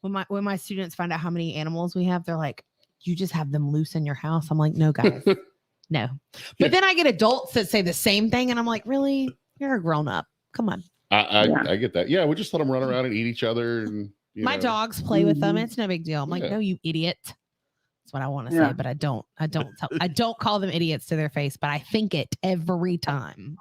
D: When my students find out how many animals we have, they're like, "You just have them loose in your house." I'm like, "No, guys, no." But then I get adults that say the same thing, and I'm like, "Really? You're a grown up. Come on."
B: I get that. Yeah, we just let them run around and eat each other. And
D: My dogs play with them.
C: Mhm.
D: It's no big deal. I'm like,
B: Yeah.
D: "No, you idiot." That's what I want to
C: Yeah.
D: say, but I don't call them idiots to their face, but I think it every time.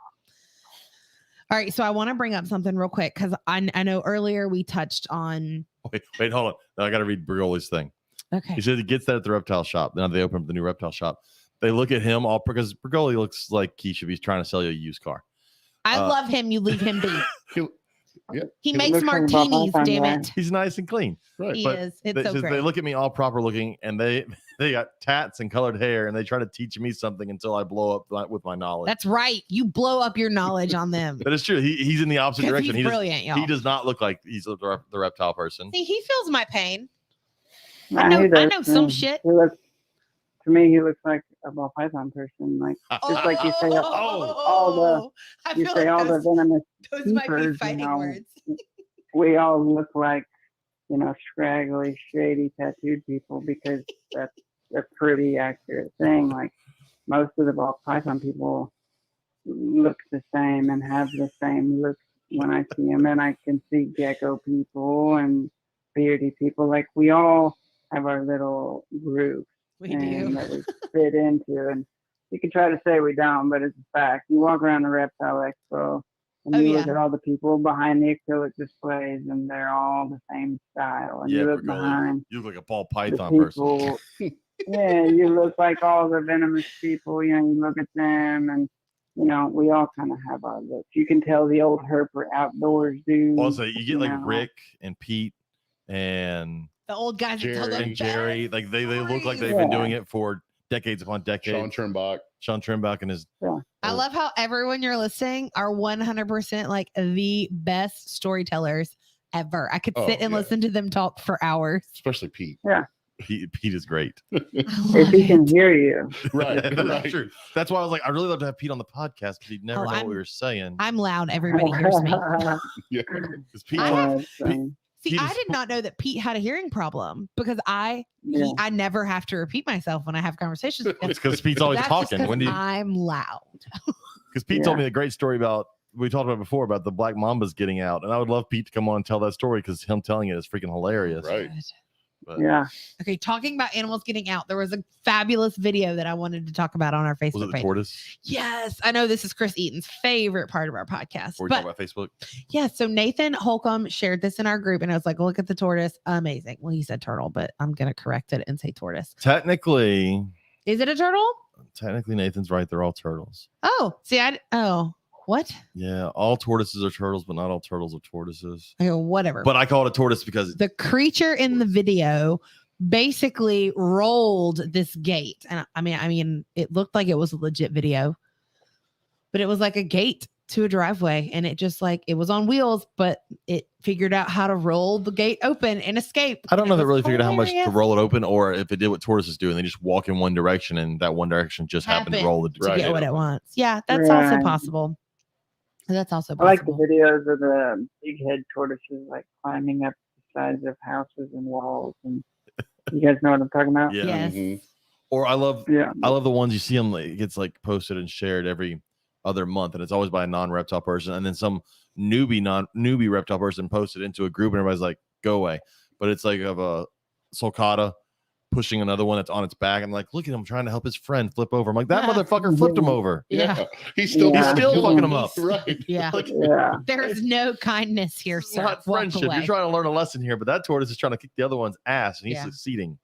D: All right, so I want to bring up something real quick because I know earlier we touched on.
A: wait, hold on. Now I got to read Bergoli's thing.
D: Okay.
A: He said he gets that at the reptile shop. Now they open up the new reptile shop. They look at him all because Bergoli looks like he should be trying to sell you a used car.
D: I love him. You leave him be. He makes
C: looks like about
D: martinis,
C: my
D: damn
C: time,
D: it.
A: He's nice and clean.
B: Right.
D: He
A: But
D: is. It's
A: They,
D: so
A: says
D: great.
A: they look at me all proper looking, and they got tats and colored hair, and they try to teach me something until I blow up with my knowledge.
D: That's right. You blow up your knowledge on them.
A: That is true. He's in the opposite
D: 'Cause
A: direction.
D: He's
A: He
D: brilliant, y'all.
A: does not look like he's the reptile person.
D: See, he feels my pain.
C: Nah,
D: I know
C: he does,
D: some
C: too.
D: shit.
C: He looks, to me, he looks like a ball python person. Like just like you say, all
D: I
C: you
D: feel
C: say
D: like
C: all the venomous
D: those might be
C: keepers,
D: fighting words.
C: we all look like, scraggly, shady, tattooed people because that's a pretty accurate thing. Like most of the ball python people look the same and have the same look when I see them, and I can see gecko people and beardy people. Like we all have our little group
D: We
C: and
D: do.
C: that we fit into, and you can try to say we don't, but it's a fact. You walk around the reptile expo and
D: Oh,
C: you look
D: yeah.
C: at all the people behind the acrylic displays, and they're all the same style. And
A: Yeah,
C: you look
A: Bergoli,
C: behind
A: you look like a ball
C: the
A: python person.
C: people, yeah, you look like all the venomous people. You look at them, and we all kind of have our looks. You can tell the old herper outdoors dude.
A: Also, you get like
C: know.
A: Rick and Pete and
D: The old guys that tell them
A: Jerry.
D: best
A: Like they look like they've
D: stories.
A: been doing it for decades upon decades.
B: Sean Trimbach.
A: Sean Trimbach and his.
D: I love how everyone you're listening are 100% like the best storytellers ever. I could
B: Oh,
D: sit and
B: yeah.
D: listen to them talk for hours.
B: Especially Pete.
A: Pete is great.
C: If he can hear you.
B: Right.
A: That's
B: right.
A: true. That's why I was like, I'd really love to have Pete on the podcast because he'd never
D: Oh,
A: know what
D: I'm-
A: we were saying.
D: I'm loud. Everybody hears me.
B: Yeah.
A: Because Pete,
D: I- See,
A: Pete
D: I
A: is-
D: did not know that Pete had a hearing problem because I never have to repeat myself when I have conversations with him.
A: it's because Pete's always
D: That's just
A: talking.
D: 'cause
A: When
D: I'm loud.
A: because Pete told me a great story about we talked about before about the black mambas getting out, and I would love Pete to come on and tell that story because him telling it is freaking hilarious.
B: Right.
A: But
C: Yeah.
D: Okay, talking about animals getting out, there was a fabulous video that I wanted to talk about on our
A: was it
D: Facebook
A: the
D: page.
A: tortoise?
D: Yes, I know this is Chris Eaton's favorite part of our podcast.
A: Or we
D: But
A: talk about Facebook?
D: yeah, so Nathan Holcomb shared this in our group, and I was like, look at the tortoise. Amazing. Well, he said turtle, but I'm going to correct it and say tortoise.
A: Technically,
D: Is it a turtle?
A: Nathan's right. They're all turtles.
D: Oh, see, what?
A: Yeah, all tortoises are turtles, but not all turtles are tortoises.
D: Okay, whatever.
A: But I call it a tortoise because
D: The creature in the video basically rolled this gate. And I mean, it looked like it was a legit video, but it was like a gate to a driveway. And it just like, it was on wheels, but it figured out how to roll the gate open and escape.
A: I don't know if
D: it
A: it really
D: was
A: figured out how much to
D: hilarious.
A: roll it open, or if it did what tortoises do and they just walk in one direction and that one direction just happened to roll it.
D: to
B: Right.
D: get what it wants. Yeah, that's also
C: Right.
D: possible. That's also
C: I like the
D: possible.
C: videos of the big head tortoises like climbing up the sides of houses and walls. And you guys know what I'm talking about?
A: Yeah.
D: Yes.
B: Mhm.
A: Or I love
C: Yeah.
A: the ones you see them. It gets like posted and shared every other month, and it's always by a non-reptile person, and then some newbie reptile person posted into a group, and everybody's like, "Go away!" But it's like of a sulcata pushing another one that's on its back, and like, look at him trying to help his friend flip over. I'm like, that motherfucker flipped him over.
D: Yeah.
B: He's still,
C: Yeah.
A: He's still fucking him up.
B: Right.
D: Yeah.
A: Like,
C: Yeah.
D: There's no kindness here,
A: it's
D: sir.
A: not
D: Walk
A: friendship.
D: away.
A: You're trying to learn a lesson here, but that tortoise is trying to kick the other one's ass, and he's
D: Yeah.
A: succeeding.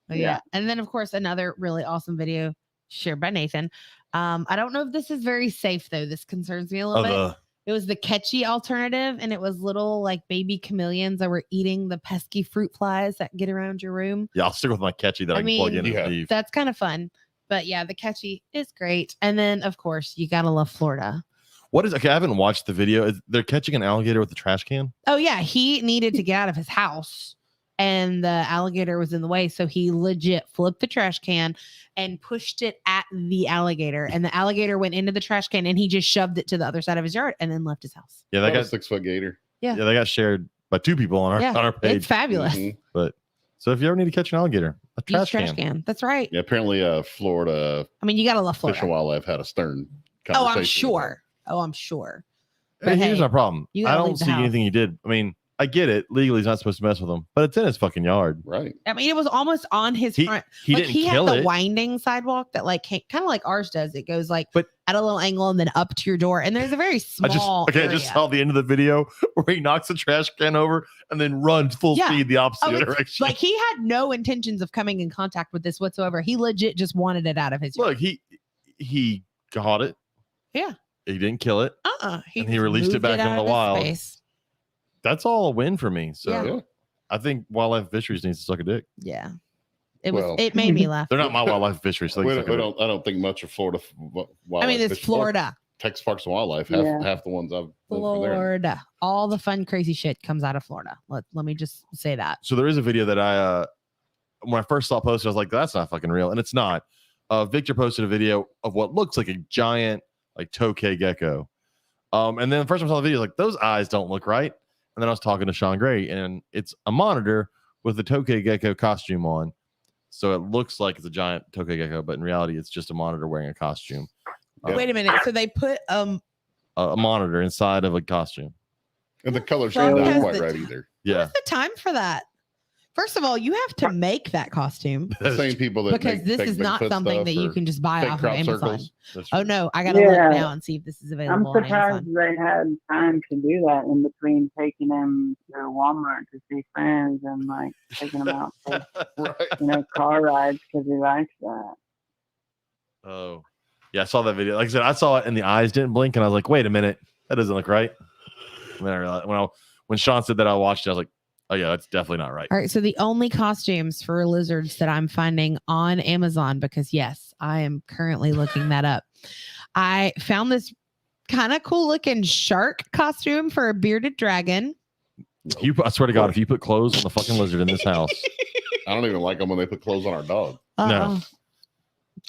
D: Yeah.
C: Yeah.
D: And then, of course, another really awesome video shared by Nathan. I don't know if this is very safe, though. This concerns me a little bit. It was the catchy alternative, and it was little like baby chameleons that were eating the pesky fruit flies that get around your room.
A: Yeah, I'll stick with my catchy that I,
D: I
A: can plug
D: mean,
A: in
B: Yeah.
A: and leave.
D: That's kind of fun. But yeah, the catchy is great. And then, of course, you got to love Florida.
A: Okay, I haven't watched the video. They're catching an alligator with a trash can?
D: Oh, yeah. He needed to get out of his house and the alligator was in the way. So he legit flipped the trash can and pushed it at the alligator. And the alligator went into the trash can and he just shoved it to the other side of his yard and then left his house.
A: Yeah,
B: That got a 6-foot gator.
A: Yeah, they got shared by 2 people on our page.
D: It's fabulous.
B: Mhm.
A: But so if you ever need to catch an alligator, a
D: Use
A: trash can.
D: That's right.
B: Yeah, apparently Florida
D: I mean, you got to love
B: Fish
D: Florida.
B: and Wildlife had a stern
D: Oh,
B: conversation.
D: I'm sure. Oh, I'm sure.
A: But
D: But
A: here's
D: hey,
A: my problem.
D: you
A: I
D: gotta
A: don't
D: leave the
A: see
D: house.
A: anything he did. I mean, I get it. Legally, he's not supposed to mess with them, but it's in his fucking yard.
B: Right.
D: I mean, it was almost on his
A: He
D: front.
A: he
D: Like
A: didn't
D: he had
A: kill
D: the
A: it.
D: winding sidewalk that like kind of like ours does. It goes like
A: But-
D: at a little angle and then up to your door. And there's a very small
A: I
D: area.
A: just saw the end of the video where he knocks the trash can over and then runs full
D: Yeah.
A: speed the opposite
D: it's-
A: direction.
D: Like he had no intentions of coming in contact with this whatsoever. He legit just wanted it out of his yard.
A: Look, he caught it.
D: Yeah.
A: He didn't kill it.
D: And he
A: and he released it back into the wild. That's all a win for me. So
B: Yeah.
A: I think Wildlife Fisheries needs to suck a dick.
D: Yeah. It
B: Well-
D: was. It made me laugh.
A: They're not my wildlife fisheries. So they
B: We
A: can
B: don't,
A: suck a
B: we
A: dick.
B: don't, I don't think much of Florida wildlife.
D: I mean, it's
B: Fish-
D: Florida.
B: Texas Parks and Wildlife.
C: Yeah.
B: Half the ones I've lived for there.
D: Florida. All the fun, crazy shit comes out of Florida. Let me just say that.
A: So there is a video that I when I first saw it posted, I was like, that's not fucking real. And it's not. Victor posted a video of what looks like a giant like tokay gecko. And then the first time I saw the video, like those eyes don't look right. And then I was talking to Sean Gray, and it's a monitor with the tokay gecko costume on. So it looks like it's a giant tokay gecko, but in reality, it's just a monitor wearing a costume.
D: Wait a minute. So they put
A: A monitor inside of a costume.
B: And the color's
D: Well,
B: not
D: because
B: quite
D: the
B: right
D: t-
B: either.
A: Yeah.
D: What's the time for that? First of all, you have to make that costume
B: The same people that
D: because
B: make
D: this
B: fake
D: is not
B: Bigfoot
D: something
B: stuff
D: that you
B: or
D: can just buy
B: fake
D: off of
B: crop
D: Amazon.
B: circles.
A: That's
D: Oh
A: true.
D: no, I gotta
C: Yeah.
D: look now and see if this is
C: I'm
D: available on
C: surprised
D: Amazon.
C: they had time to do that in between taking him to Walmart to see friends and like taking him out for
B: Right.
C: car rides because he likes that.
A: Oh, yeah. I saw that video. Like I said, I saw it and the eyes didn't blink, and I was like, wait a minute, that doesn't look right. And then I realized when Sean said that, I watched it. I was like, oh yeah, that's definitely not right.
D: All right, so the only costumes for lizards that I'm finding on Amazon, because yes, I am currently looking that up. I found this kind of cool looking shark costume for a bearded dragon.
A: I swear to God, if you put clothes on the fucking lizard in this house,
B: I don't even like them when they put clothes on our dog.
A: No.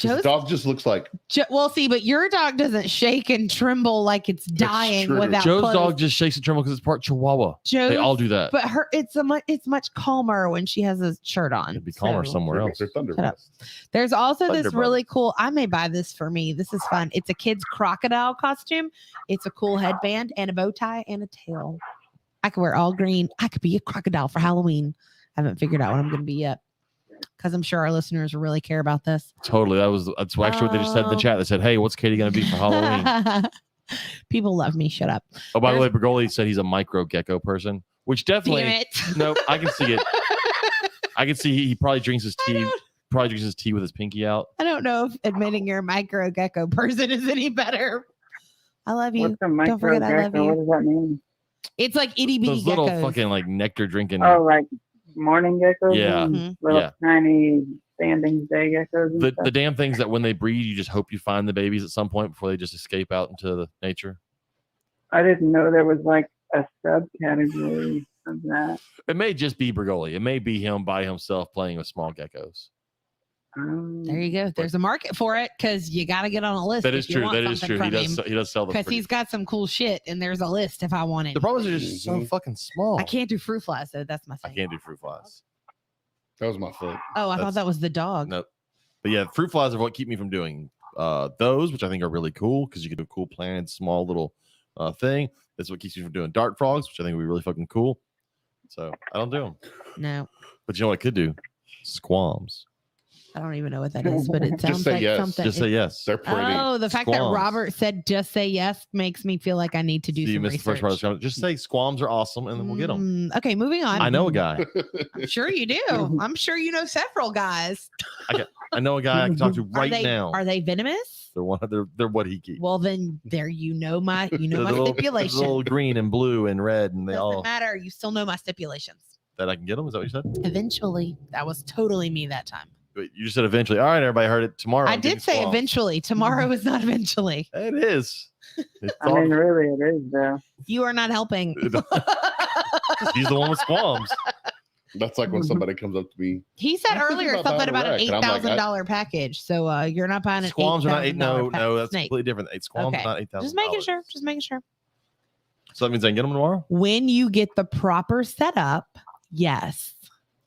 B: His
D: Joe's,
B: dog just looks like
D: well, see, but your dog doesn't shake and tremble like it's dying
B: true.
D: without
A: Joe's
D: clothes.
A: dog just shakes and trembles because it's part Chihuahua.
D: Joe's,
A: They all do that.
D: but it's much calmer when she has a shirt on.
A: It'd be calmer
D: So,
A: somewhere else.
B: they're thunder
D: Shut up.
B: vest.
D: There's also this
A: Thunderbug.
D: really cool. I may buy this for me. This is fun. It's a kid's crocodile costume. It's a cool headband and a bow tie and a tail. I could wear all green. I could be a crocodile for Halloween. I haven't figured out what I'm going to be yet, because I'm sure our listeners really care about this.
A: Totally. That's actually what they just said in the
D: Oh.
A: chat. They said, hey, what's Katie going to be for Halloween?
D: People love me. Shut up.
A: Oh, by the way, Bergoli said he's a micro gecko person, which definitely,
D: Damn it.
A: no, I can see it. I can see he probably drinks his tea. Probably drinks his tea with his pinky out.
D: I don't know if admitting you're a micro gecko person is any better. I love you.
C: What's a micro
D: forget I love
C: gecko?
D: you.
C: What does that mean?
D: It's like itty bitty
A: Those little
D: geckos.
A: fucking like nectar drinking.
C: Oh, like morning geckos?
A: Yeah.
C: and
D: Mhm.
C: Little
A: Yeah.
C: tiny standing day geckos and
A: The
C: stuff?
A: damn things that when they breed, you just hope you find the babies at some point before they just escape out into the nature.
C: I didn't know there was like a subcategory of that.
A: It may just be Bergoli. It may be him by himself playing with small geckos.
D: There you go. There's a market for it because you got to get on a list.
A: That is
D: if you
A: true.
D: want
A: That is
D: something
A: true.
D: from
A: He does sell the
D: because
A: pretty.
D: he's got some cool shit, and there's a list if I want it.
A: The problem is they're just so
B: Mhm.
A: fucking small.
D: I can't do fruit flies, though. That's my
A: I
D: thing.
A: can't do fruit flies.
B: That was my foot.
D: Oh, I thought
A: That's-
D: that was the dog.
A: No, but yeah, fruit flies are what keep me from doing those, which I think are really cool because you can do a cool planted small little thing. That's what keeps me from doing dart frogs, which I think would be really fucking cool. So I don't do them.
D: No,
A: But you know what I could do? Squams.
D: I don't even know what that is, but it sounds
B: say
D: like
B: yes.
D: something.
A: Just say yes.
B: They're pretty.
D: Oh, the fact that
A: Squams.
D: Robert said just say yes makes me feel like I need to do
A: So you
D: some
A: missed the first part of
D: research.
A: the comment. Just say squams are awesome, and then we'll get them.
D: Okay, moving on.
A: I know a guy.
D: I'm sure you do. I'm sure you know several guys.
A: I know a guy I can talk to right
D: are they,
A: now.
D: Are they venomous?
A: They're one. They're what he keeps.
D: Well, then there you know my
A: They're
D: my
A: little
D: stipulation.
A: green and blue and red, and they
D: Doesn't
A: all
D: matter. You still know my stipulations.
A: that I can get them. Is that what you said?
D: Eventually, that was totally me that time.
A: You just said eventually. All right, everybody heard it tomorrow.
D: I
A: I'm
D: did
A: getting
D: say
A: squams.
D: eventually. Tomorrow is not eventually.
A: It is. It's
C: I mean, really, it is though.
D: You are not helping.
A: He's the one with squams.
B: That's like when somebody comes up to me.
D: He said
B: I'm thinking
D: earlier
B: about
D: something
B: buying a
D: about an
B: rack, and I'm like,
D: $8,000 package. So you're not buying an
A: Squams are not eight.
D: $8,000
A: No, that's
D: snake.
A: completely different. Squams
D: Okay.
A: are not $8,000.
D: Just making sure. Just making sure.
A: So that means I can get them tomorrow.
D: When you get the proper setup, yes.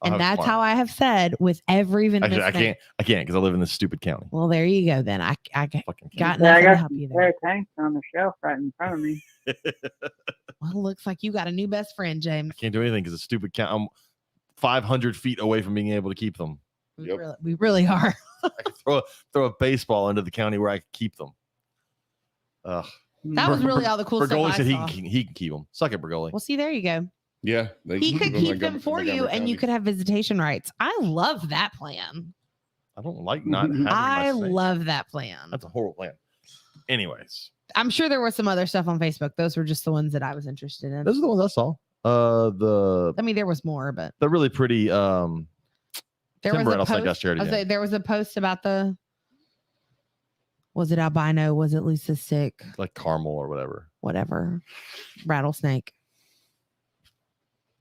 A: I'll
D: And
A: have
D: that's
A: tomorrow.
D: how I have said with every venomous
A: Actually, I
D: snake.
A: can't because I live in this stupid county.
D: Well, there you go. Then I
A: Fucking
D: got
C: Yeah, I
D: nothing to
C: got
D: help
C: some
D: you there.
C: spare tanks on the shelf right in front of me.
D: Well, looks like you got a new best friend, James.
A: I can't do anything because it's stupid county. I'm 500 feet away from being able to keep them.
D: We,
B: Yep.
D: we really are.
A: I could throw a baseball into the county where I could keep them. Ugh.
D: That was really all the cool stuff
A: Bergoli
D: I
A: said
D: saw.
A: he can keep them. Suck it, Bergoli.
D: Well, see, there you go.
B: Yeah,
D: He could
B: them in
D: keep them for
B: Montgomery
D: you, and you
B: County.
D: could have visitation rights. I love that plan.
A: I don't like not having
D: I
A: my snake.
D: love that plan.
A: That's a horrible plan. Anyways,
D: I'm sure there was some other stuff on Facebook. Those were just the ones that I was interested in.
A: those are the ones I saw.
D: I mean, there was more, but
A: The really pretty
D: there
A: timber
D: was a
A: rattlesnake I
D: post.
A: shared
D: I was
A: again.
D: like, there was a post about the. Was it albino? Was it leucistic?
A: like caramel or whatever.
D: Whatever, rattlesnake.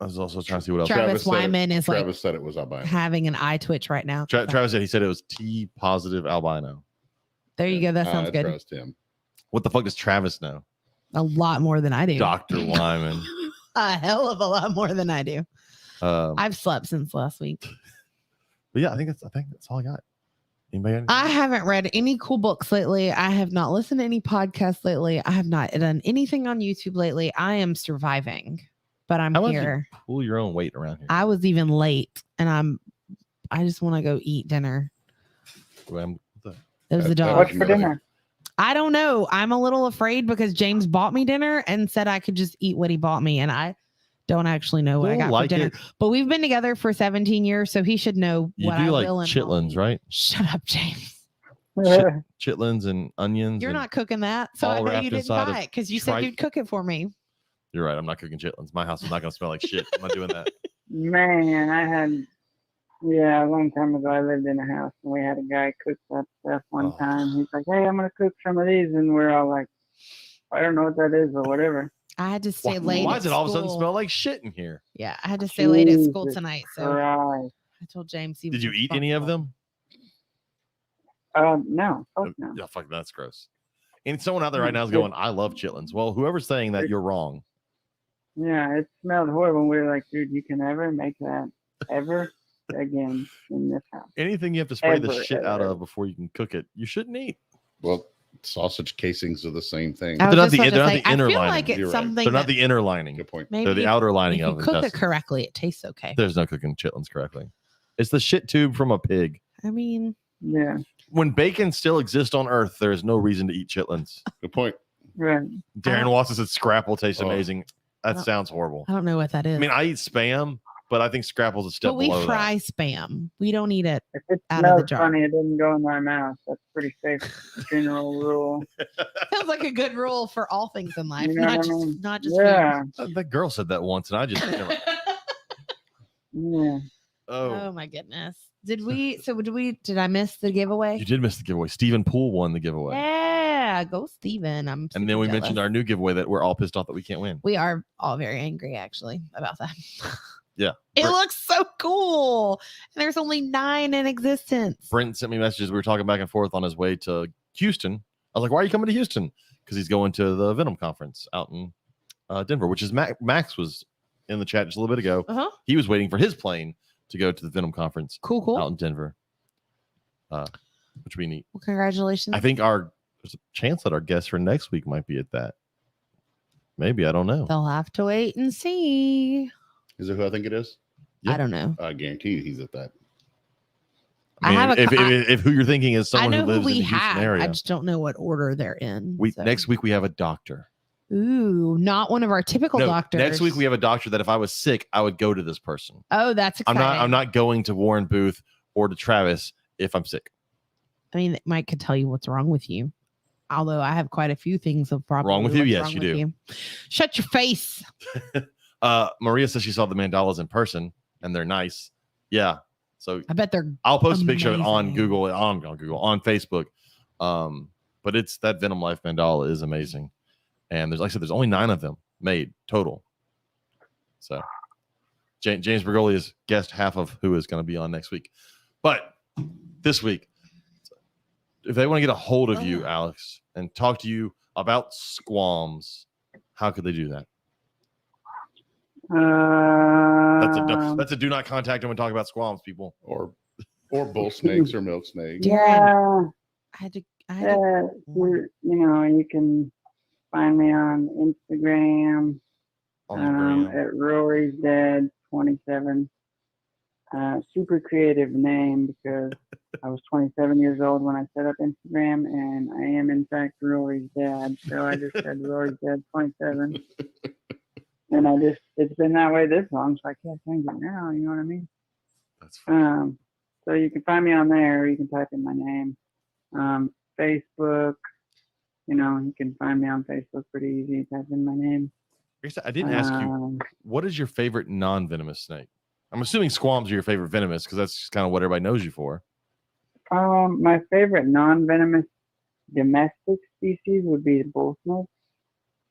A: I was also trying to see what else.
D: Travis
B: said it-
D: Wyman is
B: Travis said it was albino.
D: having an eye twitch right now. So,
A: Travis said he said it was T positive albino.
D: there you go. That sounds
B: I
D: good.
B: trust him.
A: What the fuck does Travis know?
D: A lot more than I do.
A: Dr. Wyman.
D: A hell of a lot more than I do.
A: But
D: I've slept since last week.
A: yeah, I think that's all I got. Anybody? got
D: I
A: anything?
D: haven't read any cool books lately. I have not listened to any podcasts lately. I have not done anything on YouTube lately. I am surviving, but I'm
A: How much do you
D: here.
A: pull your own weight around here?
D: I was even late, and I just want to go eat dinner.
A: What the-
D: It was the
B: That- that
D: dog.
C: What's for dinner?
D: I don't know. I'm a little afraid because James bought me dinner and said I could just eat what he bought me, and I don't actually know what I
A: You
D: got
A: don't like
D: for dinner.
A: it?
D: But we've been together for 17 years, so he should know
A: You
D: what
A: do
D: I
A: like
D: will and won't
A: chitlins,
D: eat.
A: right?
D: Shut up, James.
A: Chitlins and onions.
D: You're
A: and-
D: not cooking that, so
A: all
D: I know
A: wrapped
D: you didn't
A: inside of
D: buy it because you said
A: tripe.
D: you'd cook it for me.
A: You're right. I'm not cooking chitlins. My house is not going to smell like shit. I'm not doing that.
C: Man, a long time ago, I lived in a house and we had a guy cook that stuff one
A: Oh.
C: time. He's like, hey, I'm going to cook some of these. And we're all like, I don't know what that is, but whatever.
D: I had to stay
A: Why
D: late.
A: does
D: at
A: it all of a sudden
D: school.
A: smell like shit in here?
D: Yeah, I had to stay late at school
C: Jesus
D: tonight, so
C: Christ.
D: I told James. he
A: Did
D: was
A: you eat any of them?
C: No, fuck no.
A: Yeah, fuck, that's gross. And someone out there right now is going, I love chitlins. Well, whoever's saying that, you're wrong.
C: Yeah, it smelled horrible. We were like, dude, you can never make that ever again in this house.
A: Anything you have to spray the
C: Ever,
A: shit out
C: ever.
A: of before you can cook it, you shouldn't eat.
B: Well, sausage casings are the same thing.
D: I
A: They're not
D: was
A: the-
D: just about
A: they're
D: to
A: not
D: say,
A: the
D: I
A: inner
D: feel
A: lining.
D: like it's
B: You're right.
D: something
A: They're not
D: that
A: the inner lining.
B: Good point.
D: maybe
A: They're the
D: if-
A: outer
D: if
A: lining
D: you
A: of it.
D: cook it
A: That's-
D: correctly, it tastes okay.
A: There's no cooking chitlins correctly. It's the shit tube from a pig.
D: I mean,
C: Yeah,
A: When bacon still exists on Earth, there is no reason to eat chitlins.
B: Good point.
C: right.
A: Darren
D: don't-
A: Watson said scrapple tastes
B: Oh.
A: amazing. That
D: don't-
A: sounds horrible.
D: I don't know what that is.
A: I mean, I eat spam, but I think scrapple's a step
D: but we
A: below
D: fry spam. We don't eat it.
C: If it
D: Out of the
C: smells
D: jar.
C: funny, it doesn't go in my mouth. That's pretty safe general rule.
D: Sounds like a good rule for all things in life,
C: You know
D: not
C: what I
D: just
C: mean?
D: not just
C: Yeah,
A: that. That girl said that once, and I just never.
C: yeah.
D: Oh
A: Oh,
D: my goodness. Did I miss the giveaway?
A: you did miss the giveaway. Stephen Poole won the giveaway.
D: Yeah, go Steven. I'm
A: And then we
D: super
A: mentioned
D: jealous.
A: our new giveaway that we're all pissed off that we can't win.
D: We are all very angry actually about that.
A: Yeah.
D: It
A: Brent-
D: looks so cool. And there's only 9 in existence.
A: Brent sent me messages. We were talking back and forth on his way to Houston. I was like, why are you coming to Houston? Because he's going to the Venom conference out in Denver, which is Max was in the chat just a little bit ago.
D: Uh-huh.
A: He was waiting for his plane to go to the Venom conference
D: Cool.
A: out in Denver, which would be neat.
D: Well, congratulations.
A: I think there's a chance that our guest for next week might be at that. Maybe, I don't know.
D: They'll have to wait and see.
B: Is it who I think it is?
A: Yeah.
D: I don't know.
B: I guarantee you he's at that.
D: I have a
A: if who you're thinking is
D: I
A: someone
D: know
A: who
D: who
A: lives in
D: we
A: the Houston
D: have.
A: area,
D: I just don't know what order they're in. so.
A: next week we have a doctor.
D: Ooh, not one of our typical
A: No,
D: doctors.
A: next week we have a doctor that if I was sick, I would go to this person.
D: Oh, that's exciting.
A: I'm not going to Warren Booth or to Travis if I'm sick.
D: I mean, Mike could tell you what's wrong with you. Although I have quite a few things of probably
A: Wrong with you?
D: what's
A: Yes,
D: wrong
A: you
D: with
A: do.
D: Shut your face.
A: Maria says she saw the mandalas in person and they're nice. Yeah. So
D: I bet they're.
A: I'll post a picture of it on
D: amazing.
A: Google, on Facebook. But it's that Venom Life Mandala is amazing. And there's, like I said, there's only 9 of them made total. So James Bergoli is guest half of who is going to be on next week. But this week, if they want to get a hold of you, Alex, and talk to you about squams, how could they do that? That's a do not contact them and talk about squams, people.
B: Or bull snakes or milk snakes.
C: Yeah.
D: I had to.
C: You can find me on Instagram
A: On the gram.
C: at Rory's Dead 27. Super creative name because I was 27 years old when I set up Instagram, and I am in fact Rory's dad. So I just said Rory's Dead 27, and it's been that way this long, so I can't change it now. You know what I mean?
A: That's fine.
C: So you can find me on there. Or you can type in my name. Facebook. You can find me on Facebook pretty easy. Type in my name.
A: I didn't ask you, what is your favorite non-venomous snake? I'm assuming squams are your favorite venomous because that's just kind of what everybody knows you for.
C: My favorite non-venomous domestic species would be the bull snake.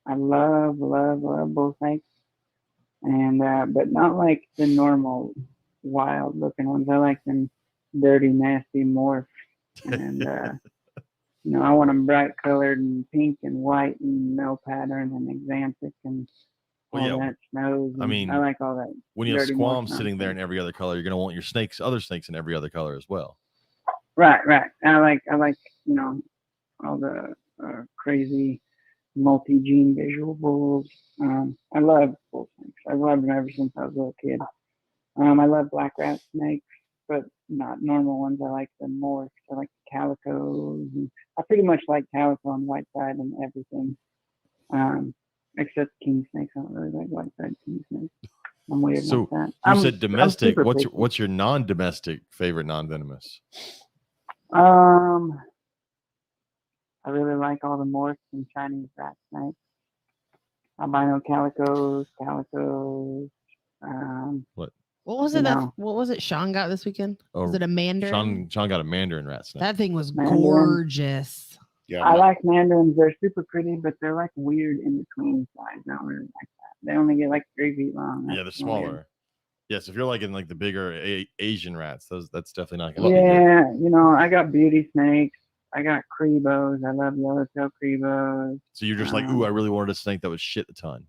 C: I love bull snakes, and but not like the normal wild looking ones. I like them dirty, nasty morph, and I want them bright colored and pink and white and no pattern and exanthic and all that snows.
A: I mean,
C: I like all that.
A: When you have
C: dirty
A: squams
C: morph
A: sitting there in
C: nonsense.
A: every other color, you're going to want your other snakes in every other color as well.
C: Right. I like all the crazy multi-gene visual bulls. I love bull snakes. I've loved them ever since I was a little kid. I love black rat snakes, but not normal ones. I like the morphs. I like the calicos. And I pretty much like calico and white side and everything. Except king snakes. I don't really like white side king snakes. I'm weird
A: So
C: like that.
A: you said domestic.
C: super picky.
A: What's your non-domestic favorite non-venomous?
C: I really like all the morphs and Chinese rat snakes. Albino calicos.
D: What was it? What was it? Sean got this weekend? Was it a mandarin?
A: Sean got a mandarin rat snake.
D: That thing was
C: Mandarin.
D: gorgeous.
B: Yeah,
C: I like mandarins. They're super pretty, but they're like weird in between size. I don't really like that. They only get like 3 feet long.
A: Yeah, they're
C: That's
A: smaller.
C: weird.
A: Yes, if you're like in like the bigger Asian rats, that's definitely not going to be good.
C: Yeah, I got beauty snakes. I got crebos. I love yellowtail crebos.
A: So you're just like, ooh, I really wanted a snake that was shit a ton.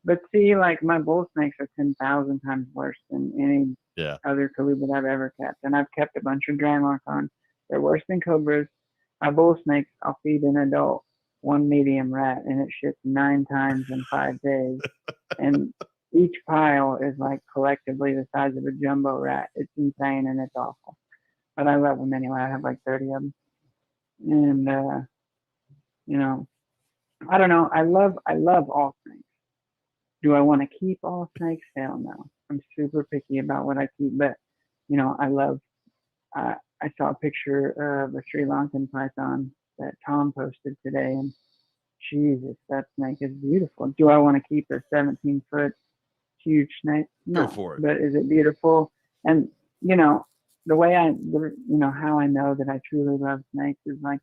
C: But see, like my bull snakes are 10,000 times worse than any other colubrid I've ever kept. And I've kept a bunch of Drymarchon. They're worse than cobras. My bull snakes, I'll feed an adult 1 medium rat, and it shits 9 times in 5 days. And each pile is like collectively the size of a jumbo rat. It's insane and it's awful. But I love them anyway. I have like 30 of them. And, I don't know. I love all snakes. Do I want to keep all snakes? Hell no. I'm super picky about what I keep. But, I saw a picture of a Sri Lankan python that Tom posted today. And Jesus, that snake is beautiful. Do I want to keep a 17-foot huge snake? No.
A: Go for it.
C: But is it beautiful? And, the way how I know that I truly love snakes is like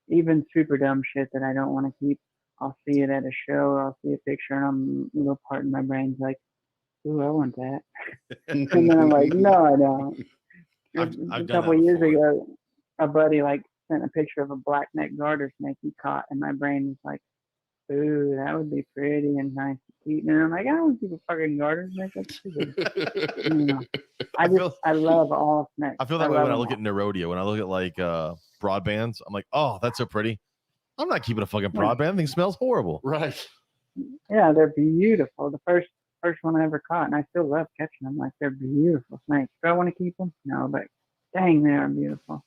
C: even super dumb shit that I don't want to keep. I'll see it at a show, I'll see a picture, and a little part in my brain's like, ooh, I want that. And then I'm like, no, I don't.
A: I've
C: A
A: done
C: couple
A: that
C: of years
A: before.
C: ago, a buddy like sent a picture of a black-necked garter snake he caught, and my brain was like, ooh, that would be pretty and nice to keep. And I'm like, I don't want to keep a fucking garter snake. That's stupid. I love all snakes.
A: I feel that way when I look at Nerodia. When I look at like broadbands, I'm like, oh, that's so pretty. I'm not keeping a fucking broadband. Thing smells horrible.
B: right.
C: Yeah, they're beautiful. The first one I ever caught, and I still love catching them. Like, they're beautiful snakes. Do I want to keep them? No, but dang, they are beautiful.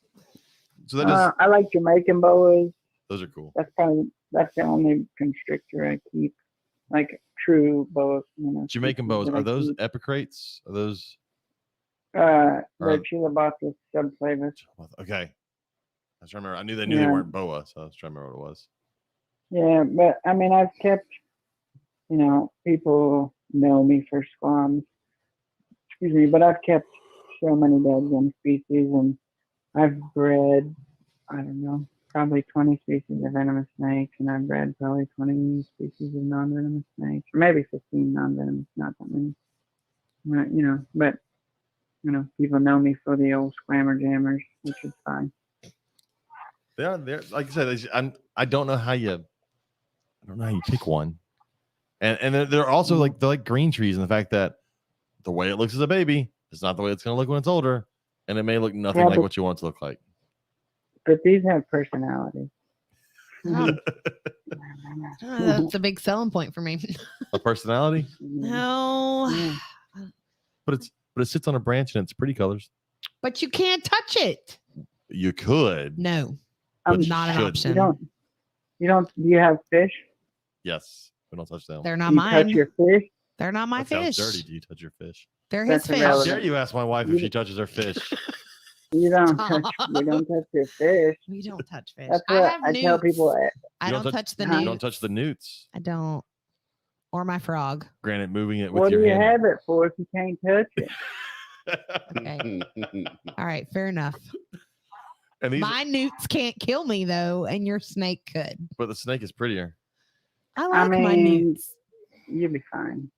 A: So that does,
C: I like Jamaican boas.
A: those are cool.
C: That's the only constrictor I keep. Like true boas,
A: Jamaican boas, are those epicrates? Are those?
C: They're Chilobatus subflavus.
A: Okay. I was trying to remember. I knew they weren't boa, so I was trying to remember what it was.
C: Yeah, but I mean, I've kept, people know me for squams. Excuse me, but I've kept so many dead game species, and I've bred, I don't know, probably 20 species of venomous snakes, and I've bred probably 20 species of non-venomous snakes, or maybe 15 non-venomous, not that many. But people know me for the old squammer jammers, which is fine.
A: They're like I said. I don't know how you pick one, and they're also they're like green trees in the fact that the way it looks as a baby is not the way it's going to look when it's older, and it may look nothing like what you want it to look like.
C: But these have personality.
D: That's a big selling point for me.
A: A personality?
D: No.
C: Yeah.
A: But it sits on a branch and it's pretty colors.
D: But you can't touch it.
A: You could.
D: No.
A: But you
D: Not an
A: shouldn't.
D: option.
C: Do you have fish?
A: Yes. We don't touch them.
D: They're not
C: Do you
D: mine.
C: touch your fish?
D: They're not my
A: That sounds
D: fish.
A: dirty. Do you touch your fish?
D: They're
C: That's
D: his fish.
A: How
C: irrelevant.
A: dare you ask my wife if she touches her fish?
C: You don't touch your fish.
D: We don't touch fish.
C: That's what I tell
D: newts.
C: people.
D: I
A: You
D: don't touch the
C: Huh?
A: You
D: newts.
A: don't touch the newts.
D: I don't. Or my frog.
A: Granted, moving it with
C: What do
A: your
C: you
A: hand.
C: have it for if you can't touch it?
D: Okay. All right. Fair enough.
A: And these,
D: My newts can't kill me though, and your snake could.
A: but the snake is prettier.
D: I like my
C: mean-
D: newts.
C: You'll be fine.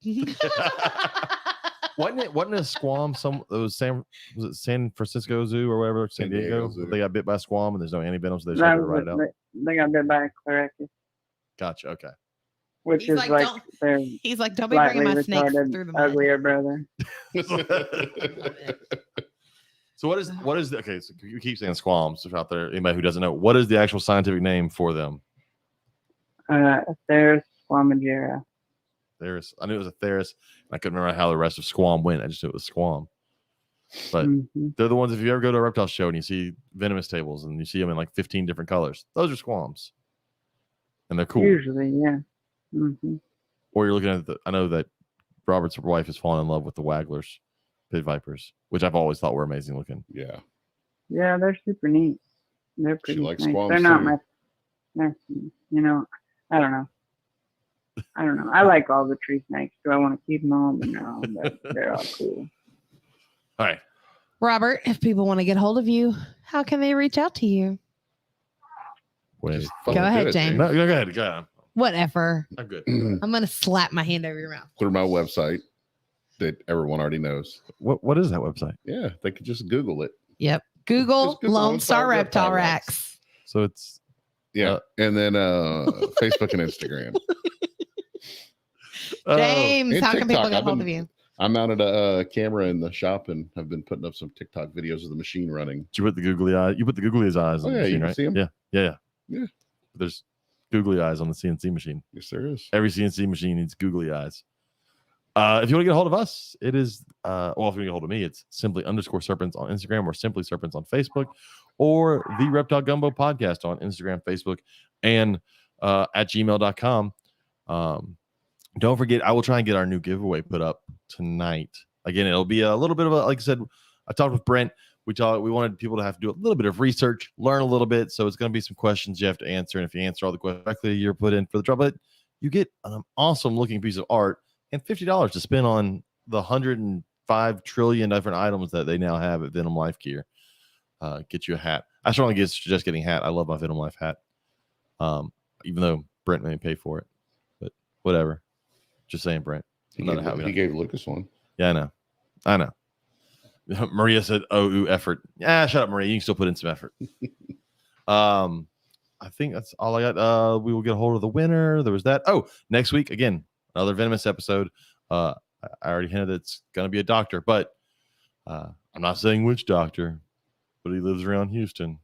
A: Wasn't it a squam? Was it San Francisco Zoo or whatever? San
B: San Diego
A: Diego.
B: Zoo.
A: They got bit by a squam and there's no antivenom, so they just
C: That
A: had to
C: was
A: write it out.
C: they got bit by a chloracus,
A: Gotcha. Okay.
C: which
D: He's
C: is
D: like,
C: like
D: don't-
C: their
D: He's like, don't be bringing
C: slightly
D: my snakes
C: retarded,
D: through the mud.
C: uglier brother.
A: So what is okay? So you keep saying squams out there. Anybody who doesn't know, what is the actual scientific name for them?
C: There's Squamagera.
A: Theris. I knew it was a Theris. I couldn't remember how the rest of squam went. I just knew it was squam. But
C: Mhm.
A: they're the ones. If you ever go to a reptile show and you see venomous tables and you see them in like 15 different colors, those are squams, and they're cool.
C: Usually, yeah. Hmm.
A: Or you're looking at I know that Robert's wife has fallen in love with the wagglers, pit vipers, which I've always thought were amazing looking.
B: Yeah.
C: Yeah, they're super neat. They're pretty
B: likes
C: nice.
B: squams
C: They're not
B: too.
C: I don't know. I like all the tree snakes. Do I want to keep them all? But no, they're all cool.
A: All right.
D: Robert, if people want to get hold of you, how can they reach out to you?
A: Wait.
B: Just
D: Go
B: fucking do
D: ahead,
B: it,
D: James.
A: No, go ahead. Go ahead.
D: Whatever.
A: I'm good.
D: I'm gonna slap my hand over your mouth.
B: Through my website that everyone already knows.
A: What is that website?
B: Yeah, they could just Google it.
D: Yep. Google
B: Just Google
D: Lone Star Reptile
B: Racks.
D: Racks.
A: So it's
B: Yeah, and then Facebook and Instagram.
D: James,
B: and
D: how can people
B: TikTok.
D: get
B: I've
D: hold
B: been-
D: of you?
B: I mounted a camera in the shop and have been putting up some TikTok videos of the machine running.
A: Did you put the googly eye? You put the googly eyes on
B: Oh,
A: the
B: yeah,
A: machine,
B: you can
A: right?
B: see 'em.
A: Yeah.
B: Yeah.
A: There's googly eyes on the CNC machine.
B: Yes, there is.
A: Every CNC machine needs googly eyes. If you want to get a hold of us, it is if you want to get a hold of me, it's simply_serpents on Instagram or simply serpents on Facebook, or the Reptile Gumbo podcast on Instagram, Facebook, and at gmail.com. Don't forget, I will try and get our new giveaway put up tonight. Again, it'll be a little bit of a, like I said, I talked with Brent. We wanted people to have to do a little bit of research, learn a little bit. So it's going to be some questions you have to answer. And if you answer all the questions correctly, you're put in for the trouble. You get an awesome looking piece of art and $50 to spend on the 105 trillion different items that they now have at Venom Life Gear. Get you a hat. I strongly suggest getting a hat. I love my Venom Life hat. Even though Brent may pay for it, but whatever. Just saying, Brent.
B: He
A: Another hat we
B: gave,
A: don't-
B: he gave Lucas one.
A: Yeah, I know. Maria said, "Oh, ooh, effort." Yeah, shut up, Maria. You can still put in some effort. I think that's all I got. We will get a hold of the winner. There was that. Oh, next week again, another venomous episode. I already hinted that it's gonna be a doctor, but I'm not saying which doctor, but he lives around Houston.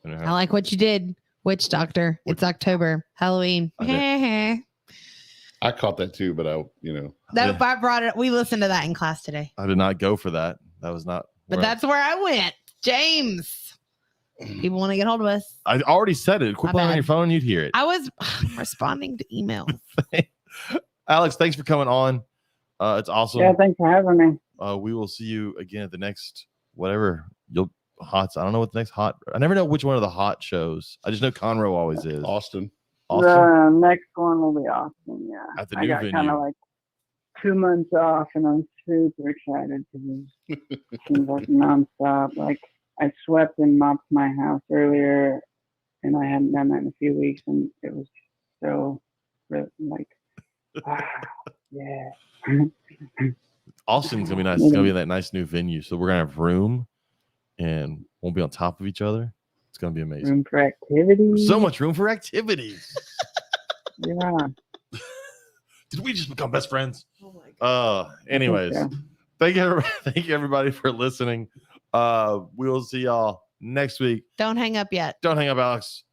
D: I like what you did. Witch Doctor. It's October. Halloween.
B: I caught that too, but I
D: I brought it. We listened to that in class today.
A: I did not go for that. That was not.
D: But
A: where
D: that's where I went. James. People want to get hold of us.
A: I already said it. Quit
D: My
A: playing on
D: bad.
A: your phone. You'd hear it.
D: I was responding to emails.
A: Alex, thanks for coming on. It's awesome.
C: Yeah, thanks for having me.
A: We will see you again at the next whatever hots. I don't know what the next hot. I never know which one of the hot shows. I just know Conroe always is.
B: Austin.
A: Austin.
C: The next one will be Austin. Yeah,
A: At the
C: I
A: new
C: got kind
A: venue.
C: of like 2 months off, and I'm super excited because it seems like nonstop. Like I swept and mopped my house earlier, and I hadn't done that in a few weeks, and it was so like, yeah.
A: Austin's gonna be nice. It's gonna be that nice new venue, so we're gonna have room, and won't be on top of each other. It's gonna be amazing.
C: Room for activities.
A: So much room for activities.
C: Yeah.
A: Did we just become best friends?
D: Oh my God.
A: Anyways,
C: Yeah.
A: thank you everybody for listening. We will see y'all next week.
D: Don't hang up yet.
A: Don't hang up, Alex.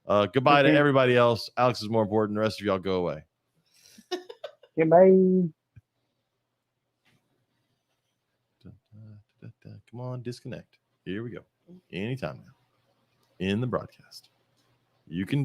A: Goodbye to
C: Okay.
A: everybody else. Alex is more important. The rest of y'all go away.
C: Goodbye.
A: Come on, disconnect. Here we go. Anytime now. In the broadcast. You can